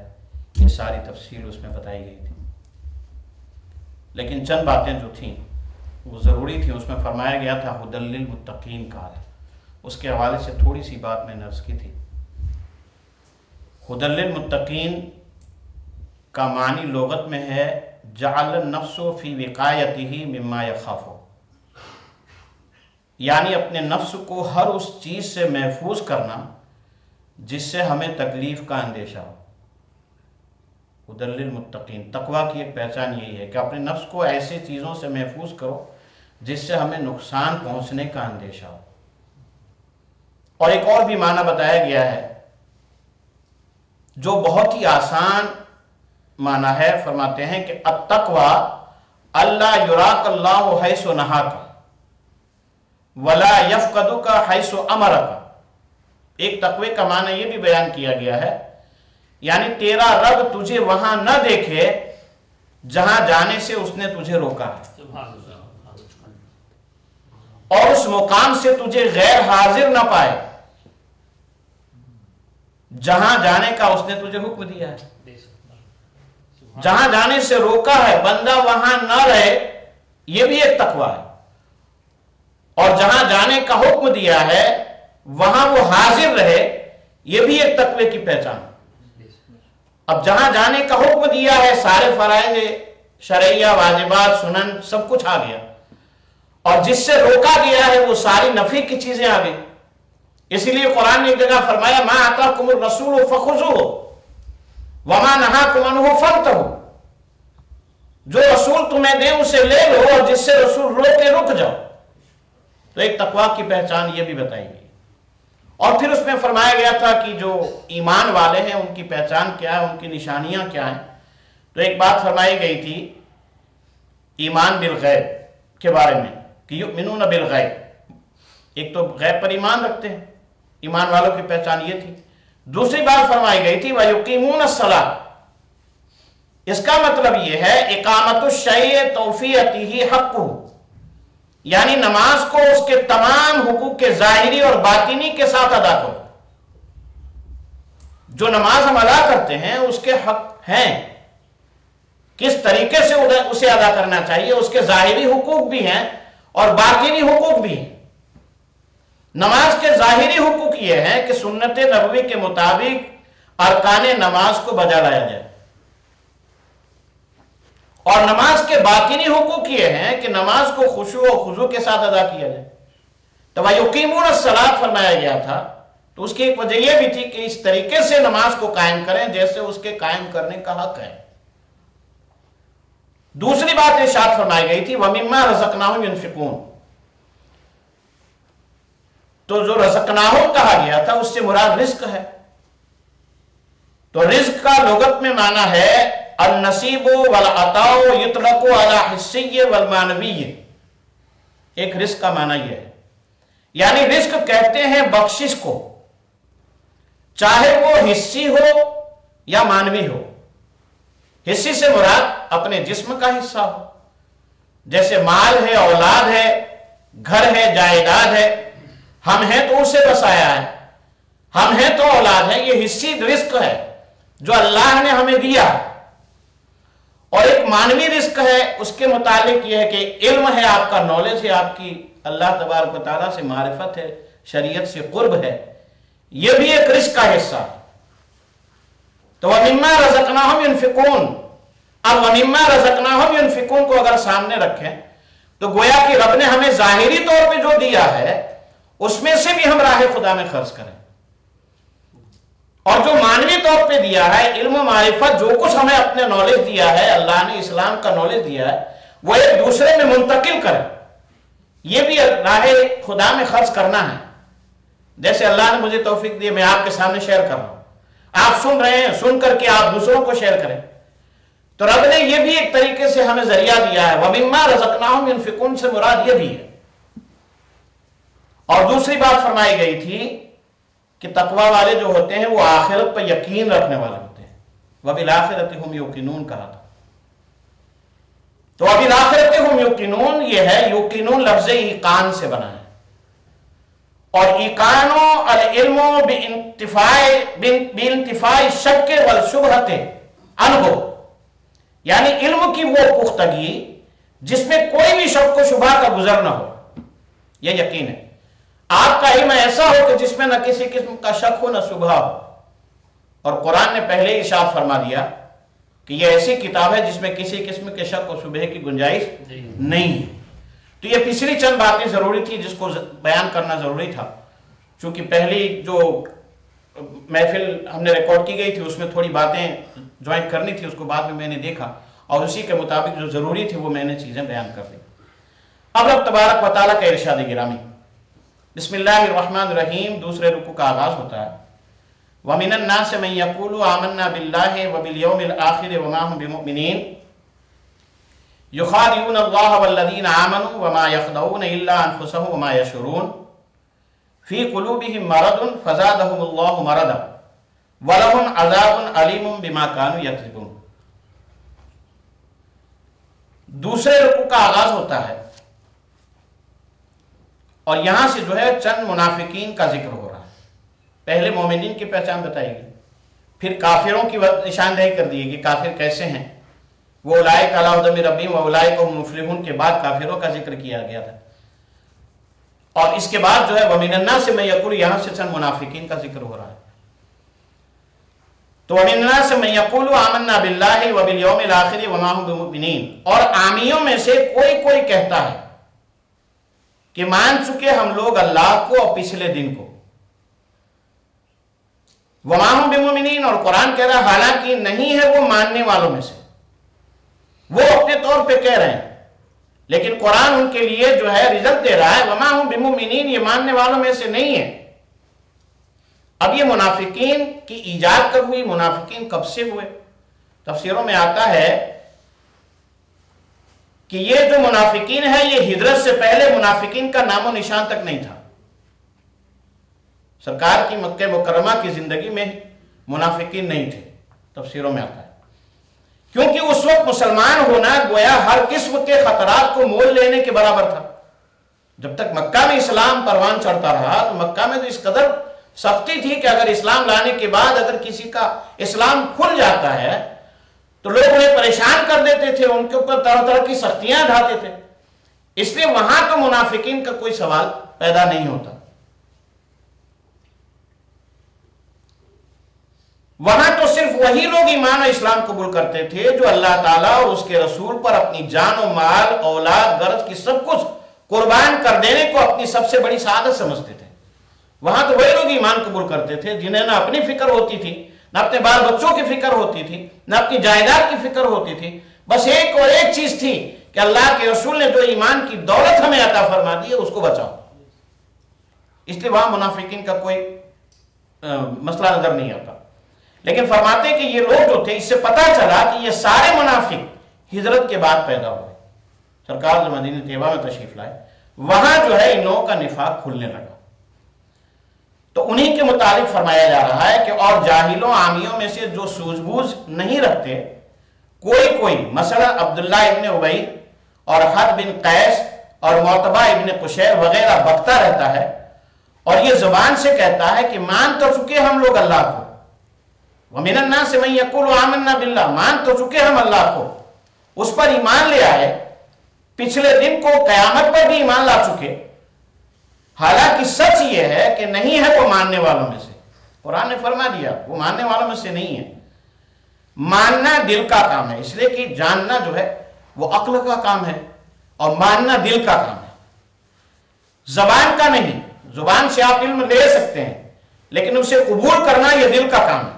یہ ساری تفصیل اس میں بتائی گئی تھی۔ لیکن چند باتیں جو تھیں وہ ضروری تھی، اس میں فرمایا گیا تھا ہدی للمتقین کا، اس کے حوالے سے تھوڑی سی بات میں نے عرض کی تھی۔ ہدی للمتقین کا معنی لغت میں ہے جعل النفس فی وقایتہ مما یخاف، یعنی اپنے نفس کو ہر اس چیز سے محفوظ کرنا جس سے ہمیں تکلیف کا اندیشہ ہو۔ ہدی للمتقین، تقویٰ کی ایک پہچان یہی ہے کہ اپنے نفس کو ایسے چیزوں سے محفوظ کرو جس سے ہمیں نقصان پہنچنے کا اندیشہ ہو۔ اور ایک اور بھی معنی بتایا گیا ہے جو بہت ہی آسان معنی ہے، فرماتے ہیں کہ التقوی اللہ یراک اللہ حیث نہاک ولا یفقدک حیث امرک۔ ایک تقوی کا معنی یہ بھی بیان کیا گیا ہے، یعنی تیرا رب تجھے وہاں نہ دیکھے جہاں جانے سے اس نے تجھے روکا ہے، اور اس مقام سے تجھے غیر حاضر نہ پائے جہاں جانے کا اس نے تجھے حکم دیا ہے، جہاں جانے سے روکا ہے بندہ وہاں نہ رہے، یہ بھی ایک تقویٰ ہے، اور جہاں جانے کا حکم دیا ہے وہاں وہ حاضر رہے، یہ بھی ایک تقوی کی پہچان۔ اب جہاں جانے کا حکم دیا ہے سارے فرائض شرعیہ، واجبات، سنن سب کچھ آ گیا، اور جس سے روکا گیا ہے وہ ساری نفی کی چیزیں آ گئی۔ اسی لیے قرآن نے ایک جگہ فرمایا ما آتاکم الرسول فخذوہ وما نہاکم عنہ فانتہوا، جو رسول تمہیں دیں اسے لے لو، اور جس سے رسول روکے رک جاؤ۔ تو ایک تقویٰ کی پہچان یہ بھی بتائی گئی، اور پھر اس میں فرمایا گیا تھا کہ جو ایمان والے ہیں ان کی پہچان کیا ہے، ان کی نشانیاں کیا ہیں۔ تو ایک بات فرمائی گئی تھی ایمان بالغیب کے بارے میں کہ یؤمنون بالغیب، ایک تو غیب پر ایمان رکھتے ہیں، ایمان والوں کی پہچان یہ تھی۔ دوسری بات فرمائی گئی تھی وَيُقِيمُونَ الصَّلَاةَ، اس کا مطلب یہ ہے اقامت الشیء توفیتہ حقہ، یعنی نماز کو اس کے تمام حقوق کے ظاہری اور باطنی کے ساتھ ادا کرو۔ جو نماز ہم ادا کرتے ہیں اس کے حق ہیں، کس طریقے سے اسے ادا کرنا چاہیے، اس کے ظاہری حقوق بھی ہیں اور باطنی حقوق بھی ہیں۔ نماز کے ظاہری حقوق یہ ہیں کہ سنت نبوی کے مطابق ارکان نماز کو بجا لایا جائے، اور نماز کے باطنی حقوق یہ ہیں کہ نماز کو خشوع و خضوع کے ساتھ ادا کیا جائے۔ تو وَيُقِيمُونَ الصَّلَاةَ فرمایا گیا تھا، تو اس کی ایک وجہ یہ بھی تھی کہ اس طریقے سے نماز کو قائم کریں جیسے اس کے قائم کرنے کا حق ہے۔ دوسری بات ارشاد فرمائی گئی تھی وَمِمَّا رَزَقْنَاهُمْ يُنْفِقُونَ، تو جو رزقناہم کہا گیا تھا اس سے مراد رزق ہے۔ تو رزق کا لغت میں معنی ہے النصیب والعطاء یطلق علی حسی والمعنوی، ایک رزق کا معنی یہ ہے، یعنی رزق کہتے ہیں بخشش کو، چاہے وہ حصی ہو یا معنوی ہو۔ حصی سے مراد اپنے جسم کا حصہ ہو، جیسے مال ہے، اولاد ہے، گھر ہے، جائیداد ہے، ہم ہیں تو اسے بسایا ہے، ہم ہیں تو اولاد ہے، یہ حصی رزق ہے جو اللہ نے ہمیں دیا۔ اور ایک معنوی رزق ہے، اس کے متعلق یہ ہے کہ علم ہے، آپ کا نالج ہے، آپ کی اللہ تبارک و تعالیٰ سے معرفت ہے، شریعت سے قرب ہے، یہ بھی ایک رزق کا حصہ ہے۔ تو وَمِمَّا رَزَقْنَاهُمْ يُنْفِقُونَ، اب وَمِمَّا رَزَقْنَاهُمْ يُنْفِقُونَ کو اگر سامنے رکھیں تو گویا کہ رب نے ہمیں ظاہری طور پہ جو دیا ہے اس میں سے بھی ہم راہ خدا میں خرچ کریں، اور جو معنوی طور پہ دیا ہے علم و معرفت، جو کچھ ہمیں اپنے نالج دیا ہے، اللہ نے اسلام کا نالج دیا ہے، وہ ایک دوسرے میں منتقل کریں، یہ بھی راہ خدا میں خرچ کرنا ہے۔ جیسے اللہ نے مجھے توفیق دی، میں آپ کے سامنے شیئر کر رہا ہوں، آپ سن رہے ہیں، سن کر کے آپ دوسروں کو شیئر کریں، تو رب نے یہ بھی ایک طریقے سے ہمیں ذریعہ دیا ہے۔ وَمِمَّا رَزَقْنَاهُمْ يُنْفِقُونَ سے مراد یہ بھی ہے۔ اور دوسری بات فرمائی گئی تھی کہ تقوی والے جو ہوتے ہیں وہ آخرت پر یقین رکھنے والے ہوتے ہیں، وَبِالْآخِرَةِ هُمْ يُوقِنُونَ کہا تھا۔ تو وَبِالْآخِرَةِ هُمْ يُوقِنُونَ یہ ہے، یوقنون لفظ ایقان سے بنا ہے، اور ایقان العلم بانتفاء الشک والشبہۃ عنہ، یعنی علم کی وہ پختگی جس میں کوئی بھی شک و شبہ کا گزر نہ ہو، یہ یقین ہے۔ آپ کا علم ایسا ہو کہ جس میں نہ کسی قسم کا شک ہو نہ شبہ ہو، اور قرآن نے پہلے ہی ارشاد فرما دیا کہ یہ ایسی کتاب ہے جس میں کسی قسم کے شک و شبہ کی گنجائش نہیں ہے۔ تو یہ پچھلی چند باتیں ضروری تھی جس کو بیان کرنا ضروری تھا، چونکہ پہلی جو محفل ہم نے ریکارڈ کی گئی تھی اس میں تھوڑی باتیں جوائن کرنی تھی، اس کو بعد میں نے دیکھا اور اسی کے مطابق جو ضروری تھی وہ میں نے چیزیں بیان کر دی۔ اب رب تبارک و تعالیٰ کا ارشاد گرامی، بسم اللہ الرحمن الرحیم، دوسرے رکوع کا آغاز ہوتا ہے۔ وَمِنَ النَّاسِ مَن يَقُولُ آمَنَّا بِاللَّهِ وَبِالْيَوْمِ الْآخِرِ وَمَا هُمْ بِمُؤْمِنِينَ يُخَادِعُونَ اللَّهَ وَالَّذِينَ آمَنُوا وَمَا يَخْدَعُونَ إِلَّا أَنفُسَهُمْ وَمَا يَشْعُرُونَ فِي قُلُوبِهِم مَّرَضٌ فَزَادَهُمُ اللَّهُ مَرَضًا وَلَهُمْ عَذَابٌ أَلِيمٌ بِمَا كَانُوا يَكْذِبُونَ۔ دوسرے رکوع کا آغاز ہوتا ہے اور یہاں سے جو ہے چند منافقین کا ذکر ہو رہا ہے۔ پہلے مومنین کی پہچان بتائی گئی، پھر کافروں کی نشاندہی کر دی کہ کافر کیسے ہیں، وہ اولئک علی ھدی من ربہم واولئک هم المفلحون کے بعد کافروں کا ذکر کیا گیا تھا، اور اس کے بعد جو ہے ومن الناس من یقول، یہاں سے چند منافقین کا ذکر ہو رہا ہے۔ تو ومن الناس من یقول آمنا باللہ وبالیوم الآخر وما هم بمؤمنین، اور عامیوں میں سے کوئی کہتا ہے کہ مان چکے ہم لوگ اللہ کو اور پچھلے دن کو، وما هم بمؤمنین، اور قرآن کہہ رہا ہے حالانکہ نہیں ہے وہ ماننے والوں میں سے، وہ اپنے طور پہ کہہ رہے ہیں لیکن قرآن ان کے لیے جو ہے رزلٹ دے رہا ہے وما هم بمؤمنین، یہ ماننے والوں میں سے نہیں ہے۔ اب یہ منافقین کی ایجاد کب ہوئی، منافقین کب سے ہوئے؟ تفسیروں میں آتا ہے کہ یہ جو منافقین ہے یہ ہجرت سے پہلے منافقین کا نام و نشان تک نہیں تھا۔ سرکار کی مکہ مکرمہ کی زندگی میں منافقین نہیں تھے، تفسیروں میں آتا ہے، کیونکہ اس وقت مسلمان ہونا گویا ہر قسم کے خطرات کو مول لینے کے برابر تھا۔ جب تک مکہ میں اسلام پروان چڑھتا رہا تو مکہ میں تو اس قدر سختی تھی کہ اگر اسلام لانے کے بعد اگر کسی کا اسلام کھل جاتا ہے تو لوگ انہیں پریشان کر دیتے تھے، ان کے اوپر طرح طرح کی سختیاں ڈھاتے تھے، اس لیے وہاں تو منافقین کا کوئی سوال پیدا نہیں ہوتا۔ وہاں تو صرف وہی لوگ ایمان و اسلام قبول کرتے تھے جو اللہ تعالیٰ اور اس کے رسول پر اپنی جان و مال، اولاد، غرض کی سب کچھ قربان کر دینے کو اپنی سب سے بڑی سعادت سمجھتے تھے۔ وہاں تو وہی لوگ ایمان قبول کرتے تھے جنہیں نہ اپنی فکر ہوتی تھی، نہ اپنے بال بچوں کی فکر ہوتی تھی، نہ اپنی جائیداد کی فکر ہوتی تھی، بس ایک اور ایک چیز تھی کہ اللہ کے رسول نے جو ایمان کی دولت ہمیں عطا فرما دی ہے اس کو بچاؤ۔ اس لیے وہاں منافقین کا کوئی مسئلہ نظر نہیں آتا۔ لیکن فرماتے کہ یہ لوگ جو تھے، اس سے پتہ چلا کہ یہ سارے منافق ہجرت کے بعد پیدا ہوئے، سرکار جو مدینہ طیبہ میں تشریف لائے وہاں جو ہے ان لوگوں کا نفاق کھلنے لگا۔ تو انہی کے متعلق فرمایا جا رہا ہے کہ اور جاہلوں عامیوں میں سے جو سوجھ بوجھ نہیں رکھتے، کوئی مثلا عبداللہ ابن ابی اور حد بن قیس اور معتبہ ابن قشیر وغیرہ بکتا رہتا ہے اور یہ زبان سے کہتا ہے کہ مان تو چکے ہم لوگ اللہ کو، وَمِنَ النَّاسِ مَن يَقُولُ آمَنَّا بِاللَّهِ، مان تو چکے ہم اللہ کو، اس پر ایمان لے آئے، پچھلے دن کو قیامت پر بھی ایمان لا چکے، حالانکہ سچ یہ ہے کہ نہیں ہے وہ ماننے والوں میں سے۔ قرآن نے فرما دیا وہ ماننے والوں میں سے نہیں ہے۔ ماننا دل کا کام ہے، اس لیے کہ جاننا جو ہے وہ عقل کا کام ہے اور ماننا دل کا کام ہے، زبان کا نہیں۔ زبان سے آپ علم لے سکتے ہیں لیکن اسے قبول کرنا یہ دل کا کام ہے۔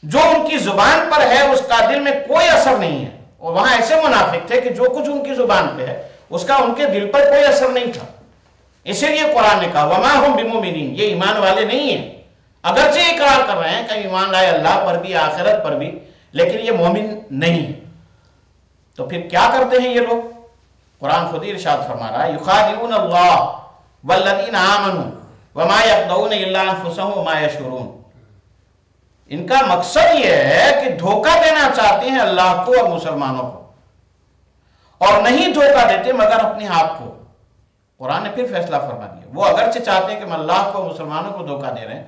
جو ان کی زبان پر ہے اس کا دل میں کوئی اثر نہیں ہے، اور وہاں ایسے منافق تھے کہ جو کچھ ان کی زبان پہ ہے اس کا ان کے دل پر کوئی اثر نہیں تھا۔ اسی لیے قرآن نے کہا وما ہم بمؤمنین، یہ ایمان والے نہیں ہیں، اگرچہ اقرار کر رہے ہیں کہ ایمان لائے اللہ پر بھی آخرت پر بھی، لیکن یہ مومن نہیں ہے۔ تو پھر کیا کرتے ہیں یہ لوگ؟ قرآن خود ہی ارشاد فرما رہا ہے یخادعون اللہ والذین آمنوا وما یخدعون الا انفسهم وما یشعرون۔ ان کا مقصد یہ ہے کہ دھوکہ دینا چاہتے ہیں اللہ کو اور مسلمانوں کو، اور نہیں دھوکہ دیتے مگر اپنے آپ کو۔ قرآن نے پھر فیصلہ فرما دیا، وہ اگرچہ چاہتے ہیں کہ اللہ کو مسلمانوں کو دھوکہ دے رہے ہیں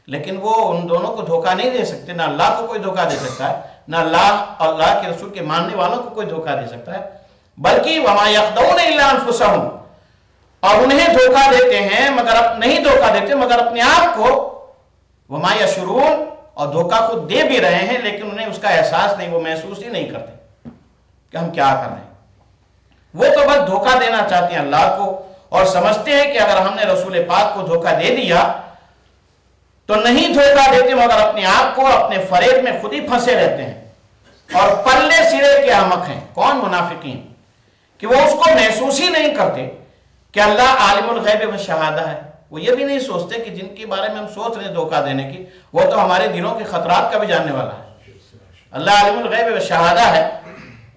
لیکن وہ ان دونوں کو دھوکہ نہیں دے سکتے، نہ اللہ کو کوئی دھوکہ دے سکتا ہے، نہ اللہ کے رسول کے ماننے والوں کو کوئی دھوکہ دے سکتا ہے، بلکہ وما یخدعون الا انفسهم، اور انہیں دھوکہ دیتے ہیں مگر نہیں دھوکہ دیتے مگر اپنے آپ کو، وما یشعرون، اور دھوکہ خود دے بھی رہے ہیں لیکن انہیں اس کا احساس نہیں، وہ محسوس ہی نہیں کرتے کہ ہم کیا کر رہے ہیں۔ وہ تو بس دھوکہ دینا چاہتے ہیں اللہ کو، اور سمجھتے ہیں کہ اگر ہم نے رسول پاک کو دھوکہ دے دیا تو نہیں دھوکہ دیتے مگر اپنے آپ کو، اپنے فریب میں خود ہی پھنسے رہتے ہیں اور پلے سرے کے احمق ہیں۔ کون؟ منافقین، کہ وہ اس کو محسوس ہی نہیں کرتے کہ اللہ عالم الغیب و شہادہ ہے۔ وہ یہ بھی نہیں سوچتے کہ جن کے بارے میں ہم سوچ رہے ہیں دھوکہ دینے کی، وہ تو ہمارے دلوں کے خطرات کا بھی جاننے والا ہے۔ اللہ عالم الغیب و شہادہ ہے،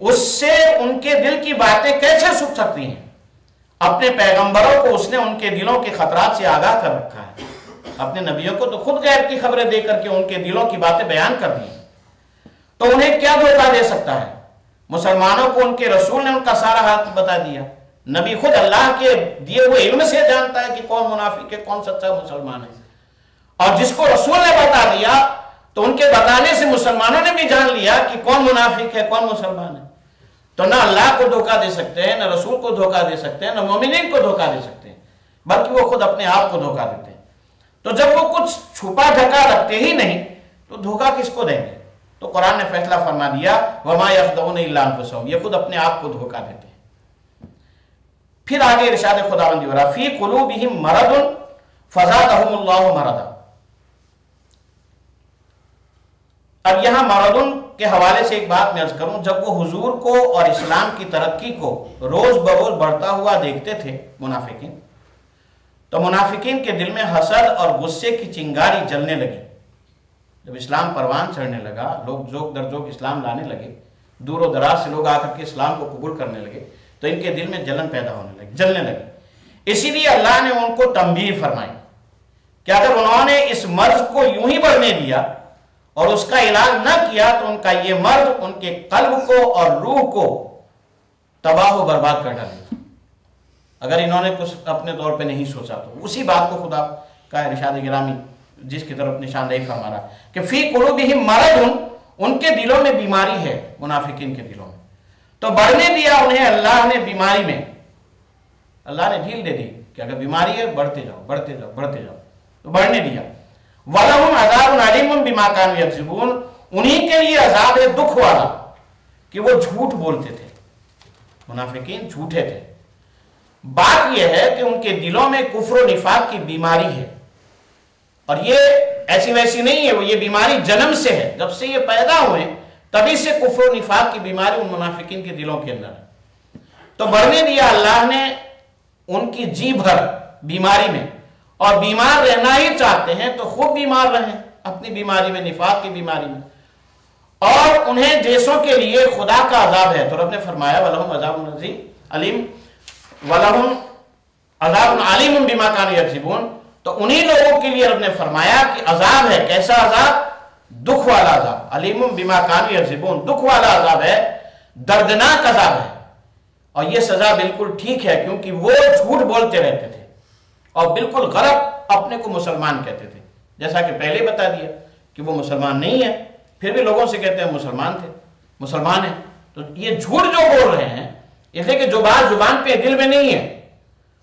اس سے ان کے دل کی باتیں کیسے چھپ سکتی ہیں؟ اپنے پیغمبروں کو اس نے ان کے دلوں کے خطرات سے آگاہ کر رکھا ہے، اپنے نبیوں کو تو خود غیب کی خبریں دے کر کے ان کے دلوں کی باتیں بیان کر دی، تو انہیں کیا دھوکہ دے سکتا ہے؟ مسلمانوں کو ان کے رسول نے ان کا سارا حال بتا دیا، نبی خود اللہ کے دیے ہوئے علم سے جانتا ہے کہ کون منافق ہے کون سچا مسلمان ہے، اور جس کو رسول نے بتا دیا تو ان کے بتانے سے مسلمانوں نے بھی جان لیا کہ کون منافق ہے کون مسلمان ہے. تو نہ اللہ کو دھوکہ دے سکتے ہیں، نہ رسول کو دھوکہ دے سکتے ہیں، نہ مومنین کو دھوکہ دے سکتے ہیں، بلکہ وہ خود اپنے آپ کو دھوکہ دیتے ہیں. تو جب وہ کچھ چھپا ڈھکا رکھتے ہی نہیں تو دھوکہ کس کو دیں گے؟ تو قرآن نے فیصلہ فرما دیا وَمَا يَخْدَعُونَ إِلَّا أَنفُسَهُمْ، یہ خود اپنے آپ کو دھوکہ دیتے ہیں. پھر آگے ارشاد خداوندی ہو رہا فی قلوبہم مرض فزادہم اللہ مرضا. اب یہاں مرض کے حوالے سے ایک بات میں عرض کروں، جب وہ حضور کو اور اسلام کی ترقی کو روز بروز بڑھتا ہوا دیکھتے تھے منافقین، تو منافقین کے دل میں حسد اور غصے کی چنگاری جلنے لگی. جب اسلام پروان چڑھنے لگا، لوگ ذوق در ذوق اسلام لانے لگے، دور و دراز سے لوگ آ کر کے اسلام کو قبول کرنے لگے، تو ان کے دل میں جلن پیدا ہونے لگی، جلنے لگی. اسی لیے اللہ نے ان کو تنبیہ فرمائی کہ اگر انہوں نے اس مرض کو یوں ہی بڑھنے دیا اور اس کا علاج نہ کیا تو ان کا یہ مرض ان کے قلب کو اور روح کو تباہ و برباد کر ڈالے گا. اگر انہوں نے کچھ اپنے طور پہ نہیں سوچا تو اسی بات کو خدا کا ارشاد گرامی جس کی طرف نشاندہی فرما رہا کہ فی قلوبہم مرض، ان کے دلوں میں بیماری ہے، منافقین کے دلوں میں. تو بڑھنے دیا انہیں اللہ نے بیماری میں، اللہ نے ڈھیل دے دی کہ اگر بیماری ہے بڑھتے جاؤ بڑھتے جاؤ بڑھتے جاؤ، تو بڑھنے دیا. وَلَهُمْ عَذَابٌ عَلِيمٌ بِمَا كَانُوا يَكْذِبُونَ، انہی کے لیے عذاب ہے دکھ والا کہ وہ جھوٹ بولتے تھے، منافقین جھوٹے تھے. بات یہ ہے کہ ان کے دلوں میں کفر و نفاق کی بیماری ہے، اور یہ ایسی ویسی نہیں ہے، وہ یہ بیماری جنم سے ہے. جب سے یہ پیدا ہوئے تبھی سے کفر و نفاق کی بیماری ان منافقین کے دلوں کے اندر ہے. تو بڑھنے دیا اللہ نے ان کی جی بھر بیماری میں، اور بیمار رہنا ہی چاہتے ہیں تو خود بیمار رہیں اپنی بیماری میں، نفاق کی بیماری میں. اور انہیں جیسوں کے لیے خدا کا عذاب ہے، تو رب نے فرمایا وَلَهُمْ عَذَابٌ عَلِيمٌ وَلَهُمْ عَذَابٌ عَلِيمٌ بِمَا كَانُوا يَكْذِبُونَ. تو انہی لوگوں کے لیے رب نے فرمایا کہ عذاب ہے. کیسا عذاب؟ دکھ والا عذاب. علیم بما كانوا يكذبون، دکھ والا عذاب ہے، دردناک عذاب ہے. اور یہ سزا بالکل ٹھیک ہے کیونکہ وہ جھوٹ بولتے رہتے تھے اور بالکل غلط اپنے کو مسلمان کہتے تھے. جیسا کہ پہلے بتا دیا کہ وہ مسلمان نہیں ہے، پھر بھی لوگوں سے کہتے ہیں مسلمان تھے، مسلمان ہیں. تو یہ جھوٹ جو بول رہے ہیں، اس لیے کہ جو بات زبان پہ دل میں نہیں ہے،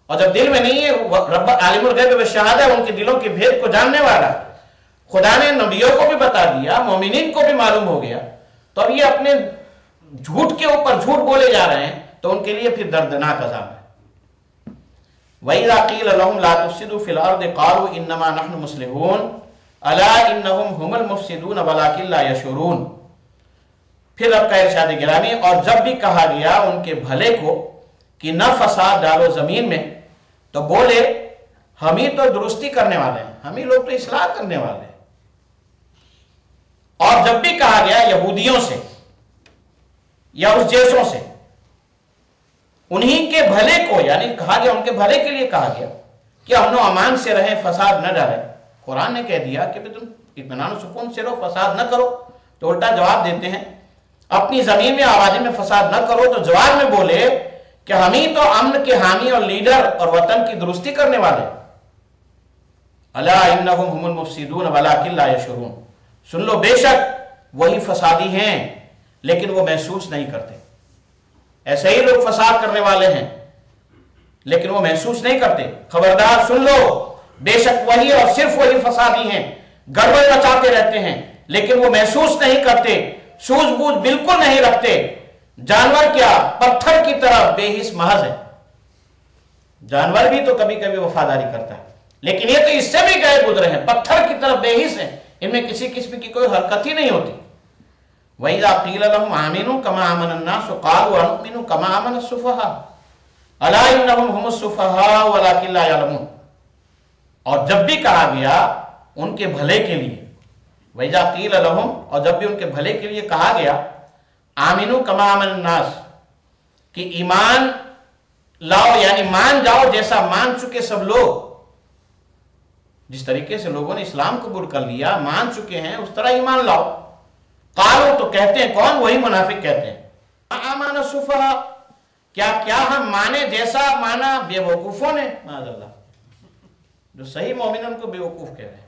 اور جب دل میں نہیں ہے، رب عالم الغیب والشہادہ ان کے دلوں کے بھید کو جاننے والا. خدا نے نبیوں کو بھی بتا دیا، مومنین کو بھی معلوم ہو گیا، تو اب یہ اپنے جھوٹ کے اوپر جھوٹ بولے جا رہے ہیں، تو ان کے لیے پھر دردناک عذاب ہے. وَإِذَا قِيلَ لَهُمْ لَا تُفْسِدُوا فِي الْأَرْضِ قَالُوا إِنَّمَا نَحْنُ مُصْلِحُونَ أَلَا إِنَّهُمْ هُمُ الْمُفْسِدُونَ وَلَكِنْ لَا يَشْعُرُونَ. پھر رب کا ارشاد گرامی اور جب بھی کہا گیا ان کے بھلے کو کہ نہ فساد ڈالو زمین میں، تو بولے ہم ہی تو درستی کرنے والے ہیں، ہم ہی لوگ تو اصلاح کرنے والے ہیں. اور جب بھی کہا گیا یہودیوں سے یا اس جیسوں سے، انہی کے بھلے کو، یعنی کہا گیا ان کے بھلے کے لیے کہا گیا کہ امن و امان سے رہیں، فساد نہ ڈالیں. قرآن نے کہہ دیا کہ تم اطمینان و سکون سے رہو، فساد نہ کرو. تو الٹا جواب دیتے ہیں اپنی زمین میں آبادی میں فساد نہ کرو، تو جواب میں بولے کہ ہم ہی تو امن کے حامی اور لیڈر اور وطن کی درستی کرنے والے. الا انہم هم المفسدون ولکن لا یشعرون. سن لو بے شک وہی فسادی ہیں لیکن وہ محسوس نہیں کرتے. ایسے ہی لوگ فساد کرنے والے ہیں لیکن وہ محسوس نہیں کرتے. خبردار سن لو، بے شک وہی اور صرف وہی فسادی ہیں، گڑبڑ مچاتے رہتے ہیں لیکن وہ محسوس نہیں کرتے، سوجھ بوجھ بالکل نہیں رکھتے. جانور کیا پتھر کی طرح بے حس محض ہے. جانور بھی تو کبھی کبھی وفاداری کرتا ہے لیکن یہ تو اس سے بھی گئے گزرے ہیں، پتھر کی طرح بے حس ہیں، ان میں کسی قسم کی کوئی حرکت ہی نہیں ہوتی. وَإِذَا قِيلَ لَهُمْ آمِنُوا كَمَا آمَنَ النَّاسُ قَالُوا أَنُؤْمِنُ كَمَا آمَنَ السُّفَهَاءُ أَلَا إِنَّهُمْ هُمُ السُّفَهَاءُ وَلَكِنْ لَا يَعْلَمُونَ. اور جب بھی کہا گیا ان کے بھلے کے لیے، وَإِذَا قِيلَ لَهُمْ، اور جب بھی ان کے بھلے کے لیے کہا گیا آمِنُوا كَمَا آمَنَ النَّاسُ، کہ ایمان لاؤ یعنی مان جاؤ جیسا مان چکے سب لوگ. جس طریقے سے لوگوں نے اسلام قبول کر لیا، مان چکے ہیں، اس طرح ایمان لاؤ. قالو، تو کہتے ہیں کون؟ وہی منافق کہتے ہیں آمن السفہاء، کیا ہم مانے جیسا مانا بے وقوفوں نے. معاذ اللہ، جو صحیح مومن ان کو بے وقوف کہہ رہے ہیں.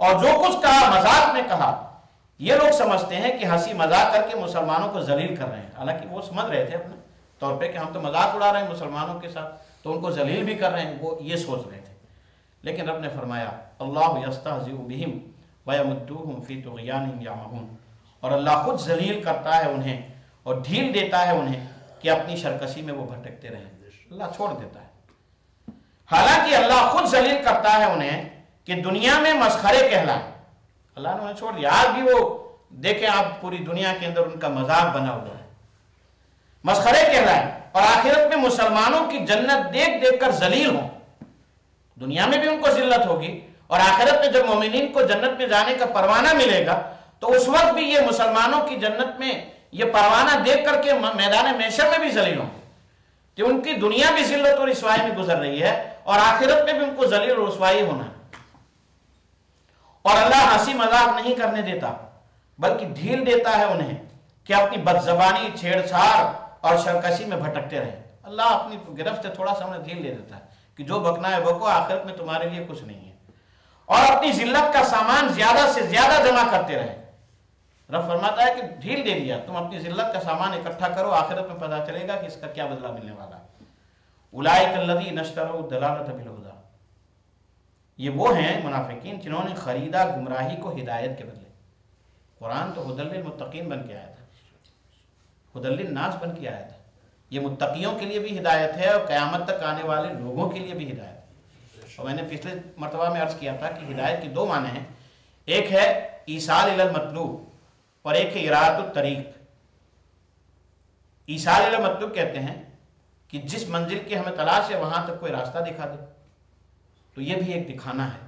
اور جو کچھ کہا مذاق میں کہا. یہ لوگ سمجھتے ہیں کہ ہنسی مذاق کر کے مسلمانوں کو ذلیل کر رہے ہیں، حالانکہ وہ سمجھ رہے تھے اپنے طور پہ کہ ہم تو مذاق اڑا رہے ہیں مسلمانوں کے ساتھ، تو ان کو ذلیل بھی کر رہے ہیں، وہ یہ سوچ رہے تھے. لیکن رب نے فرمایا اللہ یستہزئ بہم ویمدوہم فی طغیانہم یعمہون، اور اللہ خود ذلیل کرتا ہے انہیں اور ڈھیل دیتا ہے انہیں کہ اپنی سرکشی میں وہ بھٹکتے رہیں. اللہ چھوڑ دیتا ہے. حالانکہ اللہ خود ذلیل کرتا ہے انہیں کہ دنیا میں مسخرے کہلائیں. اللہ نے انہیں چھوڑ دیا. آج بھی وہ دیکھیں آپ پوری دنیا کے اندر ان کا مذاق بنا ہوا ہے، مسخرے کہلائیں، اور آخرت میں مسلمانوں کی جنت دیکھ دیکھ کر ذلیل ہوں. دنیا میں بھی ان کو ذلت ہوگی، اور آخرت میں جب مومنین کو جنت میں جانے کا پروانہ ملے گا تو اس وقت بھی یہ مسلمانوں کی جنت میں یہ پروانہ دیکھ کر کے میدان محشر میں بھی ذلیل ہوں کہ ان کی دنیا بھی ذلت اور رسوائی میں گزر رہی ہے، اور آخرت میں بھی ان کو ذلیل اور رسوائی ہونا ہے. اور اللہ ہنسی مذاق نہیں کرنے دیتا بلکہ ڈھیل دیتا ہے انہیں کہ اپنی بدزبانی، چھیڑ چھاڑ اور سرکشی میں بھٹکتے رہیں. اللہ اپنی گرفت سے تھوڑا سا انہیں ڈھیل دے دیتا ہے کہ جو بکنا ہے بکو، آخرت میں تمہارے لیے کچھ نہیں ہے. اور اپنی ذلت کا سامان زیادہ سے زیادہ جمع کرتے رہیں. رب فرماتا ہے کہ ڈھیل دے دیا، تم اپنی ذلت کا سامان اکٹھا کرو، آخرت میں پتہ چلے گا کہ اس کا کیا بدلہ ملنے والا ہے. اولئک الذین اشتروا الضلالۃ بالہدی، یہ وہ ہیں منافقین جنہوں نے خریدا گمراہی کو ہدایت کے بدلے. قرآن تو ھدی للمتقین بن کے آیا تھا، ھدی للناس بن کے آیا تھا. یہ متقیوں کے لیے بھی ہدایت ہے اور قیامت تک آنے والے لوگوں کے لیے بھی ہدایت ہے. اور میں نے پچھلے مرتبہ میں عرض کیا تھا کہ ہدایت کی دو معنی ہیں، ایک ہے ایصال الی المطلوب اور ایک ہے ارادۃ الطریق. ایصال الی المطلوب کہتے ہیں کہ جس منزل کی ہمیں تلاش ہے وہاں تک کوئی راستہ دکھا دے، تو یہ بھی ایک دکھانا ہے.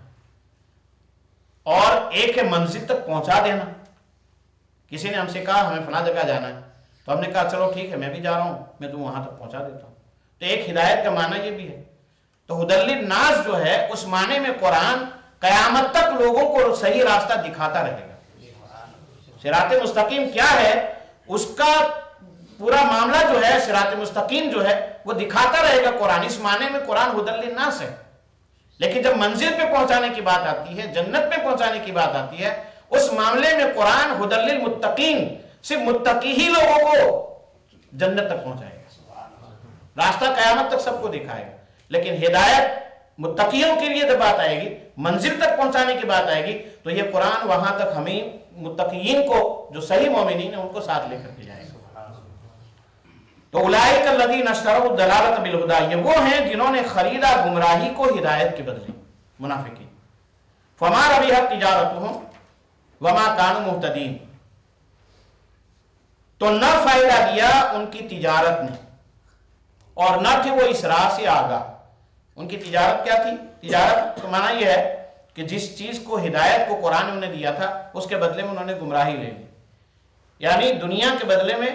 اور ایک ہے منزل تک پہنچا دینا. کسی نے ہم سے کہا ہمیں فلاں جگہ جانا ہے، تو ہم نے کہا چلو ٹھیک ہے میں بھی جا رہا ہوں، میں تم وہاں تک پہنچا دیتا ہوں. تو ایک ہدایت کا معنی یہ بھی ہے. تو ھدی للناس جو ہے اس معنی میں قرآن قیامت تک لوگوں کو صحیح راستہ دکھاتا رہے گا. صراط مستقیم کیا ہے اس کا پورا معاملہ جو ہے، صراط مستقیم جو ہے وہ دکھاتا رہے گا قرآن. اس معنی میں قرآن ھدی للناس ہے. لیکن جب منزل پہ پہنچانے کی بات آتی ہے، جنت میں پہنچانے کی بات آتی ہے، اس معاملے میں قرآن ھدی للمتقین، صرف متقی ہی لوگوں کو جنت تک پہنچائے گا، راستہ قیامت تک سب کو دکھائے گا. لیکن ہدایت متقیوں کے لیے جب بات آئے گی، منزل تک پہنچانے کی بات آئے گی، تو یہ قرآن وہاں تک ہمیں متقیین کو، جو صحیح مومنین ہیں، ان کو ساتھ لے کر کے جائے گا. تو اولئک الذین اشتروا الضلالۃ بالہدی، یہ وہ ہیں جنہوں نے خریدا گمراہی کو ہدایت کے بدلے، منافقین. فما ربحت تجارتہم وما کانوا مہتدین، تو نہ فائدہ دیا ان کی تجارت نے اور نہ تھے وہ اس راہ سے آگاہ. ان کی تجارت کیا تھی؟ تجارت تو معنی یہ ہے کہ جس چیز کو ہدایت کو قرآن نے انہیں دیا تھا اس کے بدلے میں انہوں نے گمراہی لے لی. یعنی دنیا کے بدلے میں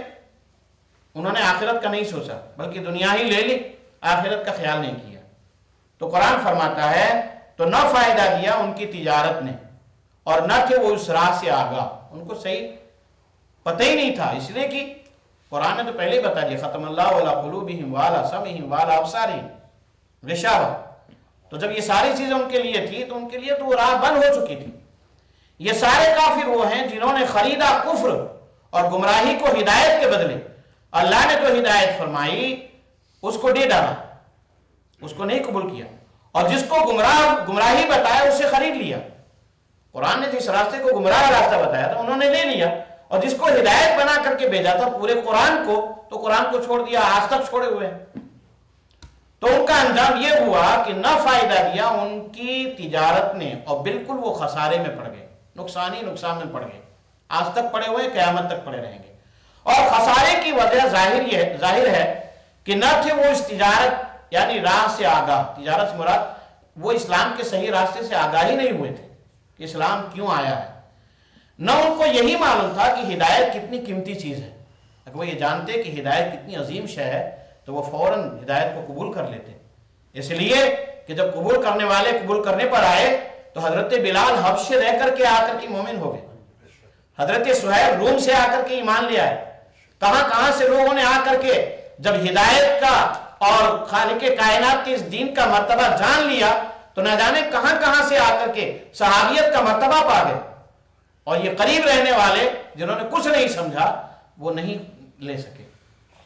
انہوں نے آخرت کا نہیں سوچا بلکہ دنیا ہی لے لی، آخرت کا خیال نہیں کیا. تو قرآن فرماتا ہے تو نہ فائدہ دیا ان کی تجارت نے اور نہ تھے وہ اس راہ سے آگاہ. ان کو صحیح پتہ ہی نہیں تھا، اس لیے کہ قرآن نے تو پہلے ہی بتا دیا ختم اللہ علی قلوبہم وعلی سمعہم وعلی ابصارہم غشاوہ. تو جب یہ ساری چیزیں ان کے لیے تھی تو ان کے لیے تو وہ راہ بند ہو چکی تھی. یہ سارے کافر وہ ہیں جنہوں نے خریدا کفر اور گمراہی کو ہدایت کے بدلے. اللہ نے تو ہدایت فرمائی اس کو دے ڈالا، اس کو نہیں قبول کیا، اور جس کو گمراہی بتایا اسے خرید لیا. قرآن نے جس راستے کو گمراہ راستہ بتایا تھا انہوں نے لے لیا، اور جس کو ہدایت بنا کر کے بھیجا تھا پورے قرآن کو، تو قرآن کو چھوڑ دیا، آج تک چھوڑے ہوئے ہیں. تو ان کا انجام یہ ہوا کہ نہ فائدہ دیا ان کی تجارت نے اور بالکل وہ خسارے میں پڑ گئے، نقصان ہی نقصان میں پڑ گئے. آج تک پڑے ہوئے، قیامت تک پڑے رہیں گے. اور خسارے کی وجہ ظاہر ہے کہ نہ تھے وہ اس تجارت یعنی راہ سے آگاہ. تجارت سے مراد وہ اسلام کے صحیح راستے سے آگاہ ہی نہیں ہوئے تھے کہ اسلام کیوں آیا ہے. نہ ان کو یہی معلوم تھا کہ ہدایت کتنی قیمتی چیز ہے. اگر وہ یہ جانتے کہ ہدایت کتنی عظیم شے ہے تو وہ فوراً ہدایت کو قبول کر لیتے. اس لیے کہ جب قبول کرنے والے قبول کرنے پر آئے تو حضرت بلال حبش سے رہ کر کے آ کر کے مومن ہو گئے. حضرت سہیب روم سے آ کر کے ایمان لے آئے. کہاں سے لوگوں نے آ کر کے جب ہدایت کا اور خالق کائنات کے اس دین کا مرتبہ جان لیا تو نہ جانے کہاں کہاں سے آ کر کے صحابیت کا مرتبہ پا گئے، اور یہ قریب رہنے والے جنہوں نے کچھ نہیں سمجھا وہ نہیں لے سکے۔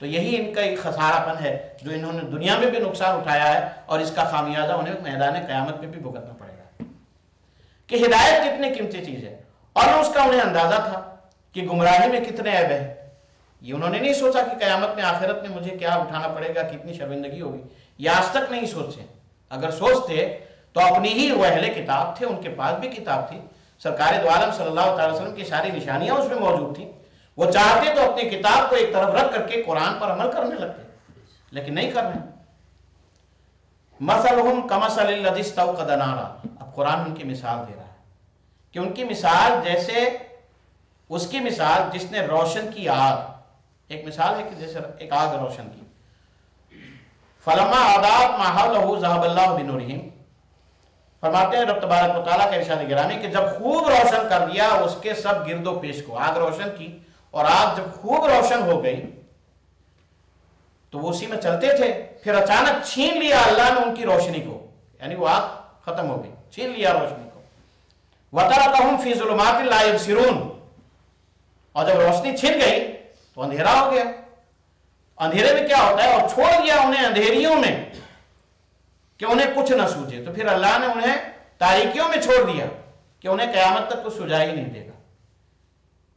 تو یہی ان کا ایک خسارہ پن ہے جو انہوں نے دنیا میں بھی نقصان اٹھایا ہے، اور اس کا خامیازہ انہیں میدان قیامت میں بھی بھگتنا پڑے گا کہ ہدایت کتنی قیمتی چیز ہے، اور اس کا انہیں اندازہ تھا کہ گمراہی میں کتنے عیب ہیں۔ یہ انہوں نے نہیں سوچا کہ قیامت میں آخرت میں مجھے کیا اٹھانا پڑے گا، کتنی شرمندگی ہوگی، یہ آج تک نہیں سوچے۔ اگر سوچتے تو اپنی ہی وہ اہل کتاب تھے، ان کے پاس بھی کتاب تھی، سرکار دو عالم صلی اللہ علیہ وسلم کی ساری نشانیاں اس میں موجود تھیں، وہ چاہتے تو اپنی کتاب کو ایک طرف رکھ کر کے قرآن پر عمل کرنے لگتے، لیکن نہیں کر رہے۔ مثلہم کمثل الذی استوقد نارا، اب قرآن ان کی مثال دے رہا ہے کہ ان کی مثال جیسے اس کی مثال جس نے روشن کی آگ، ایک مثال ہے کہ جیسے ایک آگ روشن کی، فلما اضاءت ما حولہ ذهب اللہ بنورہم، فرماتے ہیں رب تبارک و تعالیٰ کا ارشاد گرامی کہ جب خوب روشن کر دیا اس کے سب گرد و پیش کو، آگ روشن کی، اور آگ جب خوب روشن ہو گئی تو وہ اسی میں چلتے تھے، پھر اچانک چھین لیا اللہ نے ان کی روشنی کو، یعنی وہ آگ ختم ہو گئی، چھین لیا روشنی کو۔ وَتَرَكَهُمْ فِي ظُلُمَاتٍ لَا يُبْصِرُونَ، اور جب روشنی چھن گئی تو اندھیرا ہو گیا۔ اندھیرے میں کیا ہوتا ہے، اور چھوڑ دیا انہیں اندھیریوں میں کہ انہیں کچھ نہ سوجے، تو پھر اللہ نے انہیں تاریکیوں میں چھوڑ دیا کہ انہیں قیامت تک کچھ سجا ہی نہیں دے گا۔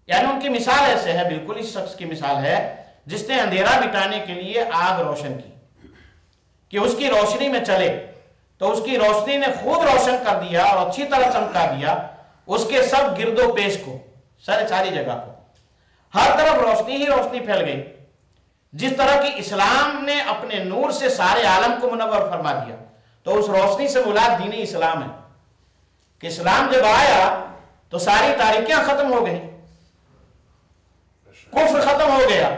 یعنی ان کی مثال ایسے ہے، بالکل اس شخص کی مثال ہے جس نے اندھیرا مٹانے کے لیے آگ روشن کی کہ اس کی روشنی میں چلے، تو اس کی روشنی نے خوب روشن کر دیا اور اچھی طرح چمکا دیا اس کے سب گرد و پیش کو، ساری جگہ کو، ہر طرف روشنی ہی روشنی پھیل گئی۔ جس طرح کی اسلام نے اپنے نور سے سارے عالم کو منور فرما دیا، تو اس روشنی سے مراد دین اسلام ہے کہ اسلام جب آیا تو ساری تاریکیاں ختم ہو گئی، کفر ختم ہو گیا،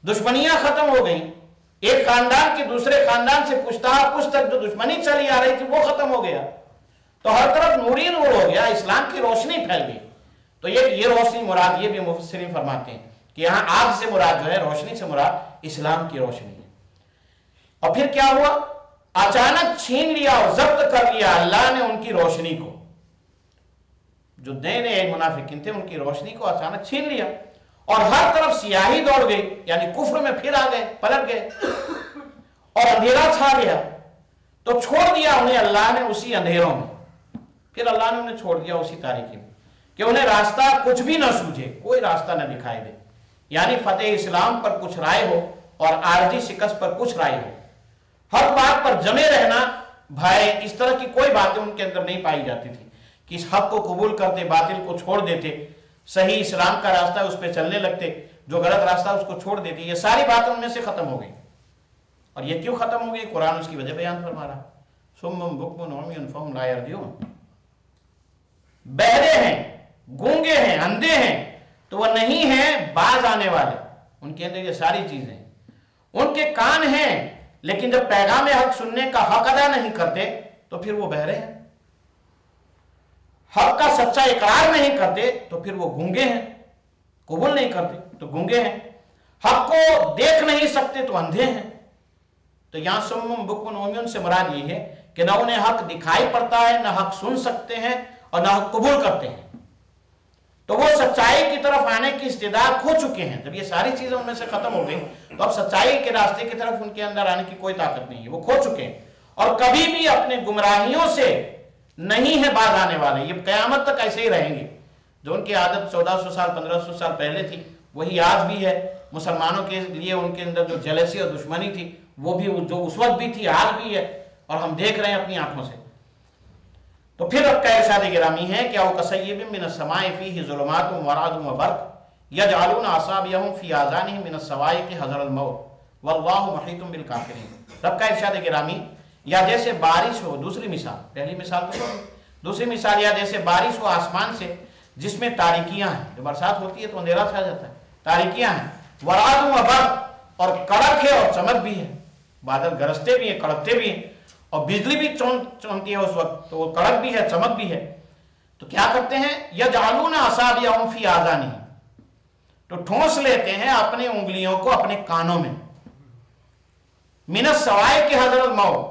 دشمنیاں ختم ہو گئیں، ایک خاندان کی دوسرے خاندان سے پشت تک جو دشمنی چلی آ رہی تھی وہ ختم ہو گیا، تو ہر طرف نور ہی نور ہو گیا، اسلام کی روشنی پھیل گئی۔ تو یہ روشنی مراد، یہ بھی مفسرین فرماتے ہیں کہ یہاں آگ سے مراد جو ہے، روشنی سے مراد اسلام کی روشنی ہے۔ اور پھر کیا ہوا، اچانک چھین لیا اور ضبط کر لیا اللہ نے ان کی روشنی کو، جو نئے منافقین تھے ان کی روشنی کو اچانک چھین لیا، اور ہر طرف سیاہی دوڑ گئی، یعنی کفر میں پھر آ گئے، پلٹ گئے، اور اندھیرا چھا گیا، تو چھوڑ دیا انہیں اللہ نے اسی اندھیروں میں، پھر اللہ نے انہیں چھوڑ دیا اسی تاریکی میں کہ انہیں راستہ کچھ بھی نہ سوجھے، کوئی راستہ نہ دکھائی دے، یعنی فتح اسلام پر کچھ رائے ہو اور عارضی شکست پر کچھ رائے ہو، ہر بات پر جمے رہنا بھائی، اس طرح کی کوئی باتیں ان کے اندر نہیں پائی جاتی تھی کہ اس حق کو قبول کرتے، باطل کو چھوڑ دیتے، صحیح اسلام کا راستہ اس پہ چلنے لگتے، جو غلط راستہ اس کو چھوڑ دیتے، یہ ساری باتیں ان میں سے ختم ہو گئی۔ اور یہ کیوں ختم ہو گئی، قرآن اس کی وجہ بیان فرما رہا، صم بکم عمی فہم لا یرجعون، بہرے ہیں، گونگے ہیں، اندھے ہیں، تو وہ نہیں ہیں باز آنے والے، ان کے اندر یہ ساری چیزیں، ان کے کان ہیں لیکن جب پیغام حق سننے کا حق ادا نہیں کرتے تو پھر وہ بہرے ہیں، حق کا سچا اقرار نہیں کرتے تو پھر وہ گونگے ہیں، قبول نہیں کرتے تو گونگے ہیں، حق کو دیکھ نہیں سکتے تو اندھے ہیں۔ تو یہاں سمم بکم عمی سے مراد یہ ہے کہ نہ انہیں حق دکھائی پڑتا ہے، نہ حق سن سکتے ہیں، اور نہ حق قبول کرتے ہیں، تو وہ سچائی کی طرف آنے کی استعداد کھو چکے ہیں۔ جب یہ ساری چیزیں ان میں سے ختم ہو گئی تو اب سچائی کے راستے کی طرف ان کے اندر آنے کی کوئی طاقت نہیں ہے، وہ کھو چکے ہیں، اور کبھی بھی اپنے گمراہیوں سے نہیں ہے باز آنے والے، یہ قیامت تک ایسے ہی رہیں گے۔ جو ان کی عادت 1400 سال 1500 سال پہلے تھی وہی آج بھی ہے، مسلمانوں کے لیے ان کے اندر جو جیلسی اور دشمنی تھی وہ بھی جو اس وقت بھی تھی آج بھی ہے، اور ہم دیکھ رہے ہیں اپنی آنکھوں سے۔ تو پھر اب کا ارشاد گرامی ہے کہ او کصیب من السماء فیہ ظلمات ورعد وبرق یجعلون اصابعهم فی آذانهم من الصواعق حذر الموت واللہ محیط بالکافرین۔ رب کا ارشاد گرامی، یا جیسے بارش ہو، دوسری مثال، پہلی مثال تو دوسری مثال، یا جیسے بارش ہو آسمان سے جس میں تاریکیاں ہیں، جو برسات ہوتی ہے تو اندھیرا چھا جاتا ہے، تاریکیاں ہیں، ورعد وبرق، اور کڑک ہے اور چمک بھی ہے، بادل گرجتے بھی ہیں، کڑکتے بھی ہیں، اور بجلی بھی چونکتی ہے اس وقت، تو وہ کڑک بھی ہے، چمک بھی ہے، تو کیا کرتے ہیں، یجعلون اصابعهم فی آذانہم، تو ٹھونس لیتے ہیں اپنی انگلیوں کو اپنے کانوں میں، من الصواعق حذر الموت،